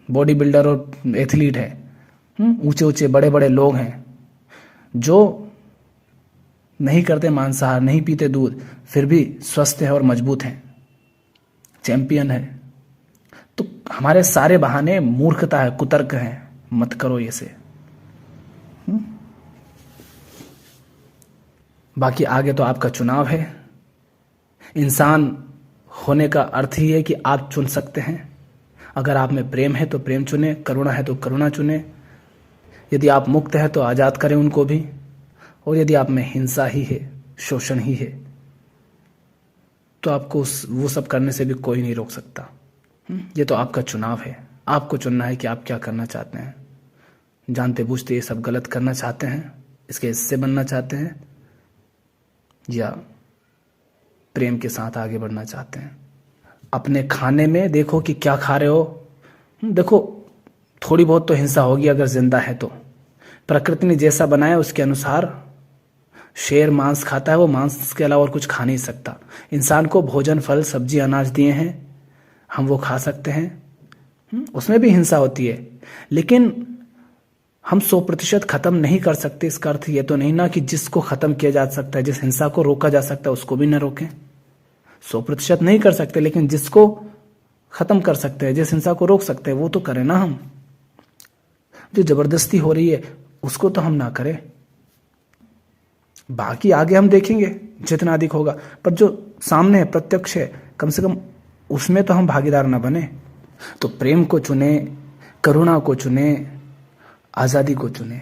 Speaker 1: बॉडी बिल्डर और एथलीट है, ऊंचे ऊंचे बड़े बड़े लोग हैं जो नहीं करते मांसाहार, नहीं पीते दूध, फिर भी स्वस्थ है और मजबूत हैं, चैंपियन है। तो हमारे सारे बहाने मूर्खता है, कुतर्क है, मत करो ये से। बाकी आगे तो आपका चुनाव है। इंसान होने का अर्थ ही है कि आप चुन सकते हैं। अगर आप में प्रेम है तो प्रेम चुने, करुणा है तो करुणा चुने। यदि आप मुक्त है तो आज़ाद करें उनको भी। और यदि आप में हिंसा ही है, शोषण ही है, तो आपको वो सब करने से भी कोई नहीं रोक सकता। ये तो आपका चुनाव है। आपको चुनना है कि आप क्या करना चाहते हैं। जानते बूझते ये सब गलत करना चाहते हैं, इसके हिस्से बनना चाहते हैं, या प्रेम के साथ आगे बढ़ना चाहते हैं। अपने खाने में देखो कि क्या खा रहे हो। देखो, थोड़ी बहुत तो हिंसा होगी अगर जिंदा है तो। प्रकृति ने जैसा बनाया उसके अनुसार शेर मांस खाता है, वो मांस के अलावा और कुछ खा नहीं सकता। इंसान को भोजन, फल, सब्जी, अनाज दिए हैं, हम वो खा सकते हैं। उसमें भी हिंसा होती है, लेकिन हम 100% खत्म नहीं कर सकते। इसका अर्थ ये तो नहीं ना कि जिसको खत्म किया जा सकता है, जिस हिंसा को रोका जा सकता है उसको भी न रोकें। 100% नहीं कर सकते, लेकिन जिसको खत्म कर सकते हैं, जिस हिंसा को रोक सकते हैं, वो तो करें ना हम। जो जबरदस्ती हो रही है उसको तो हम ना करें। बाकी आगे हम देखेंगे जितना अधिक होगा, पर जो सामने है, प्रत्यक्ष है, कम से कम उसमें तो हम भागीदार ना बने। तो प्रेम को चुने, करुणा को चुने, आज़ादी को चुने।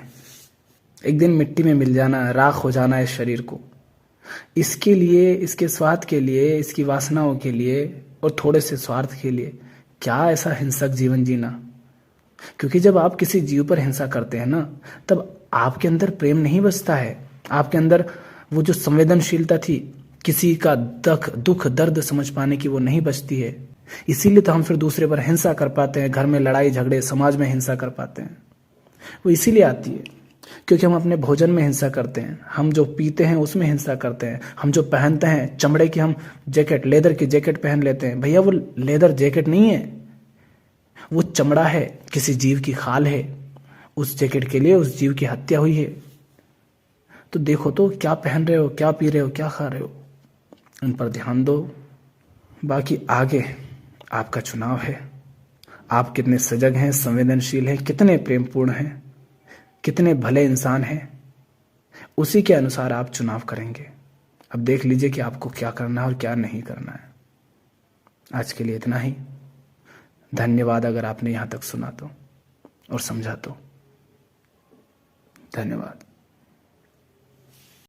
Speaker 1: एक दिन मिट्टी में मिल जाना, राख हो जाना है शरीर को। इसके लिए, इसके स्वाद के लिए, इसकी वासनाओं के लिए और थोड़े से स्वार्थ के लिए क्या ऐसा हिंसक जीवन जीना। क्योंकि जब आप किसी जीव पर हिंसा करते हैं ना, तब आपके अंदर प्रेम नहीं बचता है। आपके अंदर वो जो संवेदनशीलता थी, किसी का दुख दर्द समझ पाने की, वो नहीं बचती है। इसीलिए तो हम फिर दूसरे पर हिंसा कर पाते हैं, घर में लड़ाई झगड़े, समाज में हिंसा कर पाते हैं। वो इसीलिए आती है क्योंकि हम अपने भोजन में हिंसा करते हैं, हम जो पीते हैं उसमें हिंसा करते हैं, हम जो पहनते हैं चमड़े की हम जैकेट, लेदर की जैकेट पहन लेते हैं। भैया वो लेदर जैकेट नहीं है, वो चमड़ा है, किसी जीव की खाल है। उस जैकेट के लिए उस जीव की हत्या हुई है। तो देखो तो क्या पहन रहे हो, क्या पी रहे हो, क्या खा रहे हो, उन पर ध्यान दो। बाकी आगे आपका चुनाव है। आप कितने सजग हैं, संवेदनशील हैं, कितने प्रेमपूर्ण हैं, कितने भले इंसान हैं, उसी के अनुसार आप चुनाव करेंगे। अब देख लीजिए कि आपको क्या करना है और क्या नहीं करना है। आज के लिए इतना ही। धन्यवाद अगर आपने यहां तक सुना तो और समझा तो। धन्यवाद।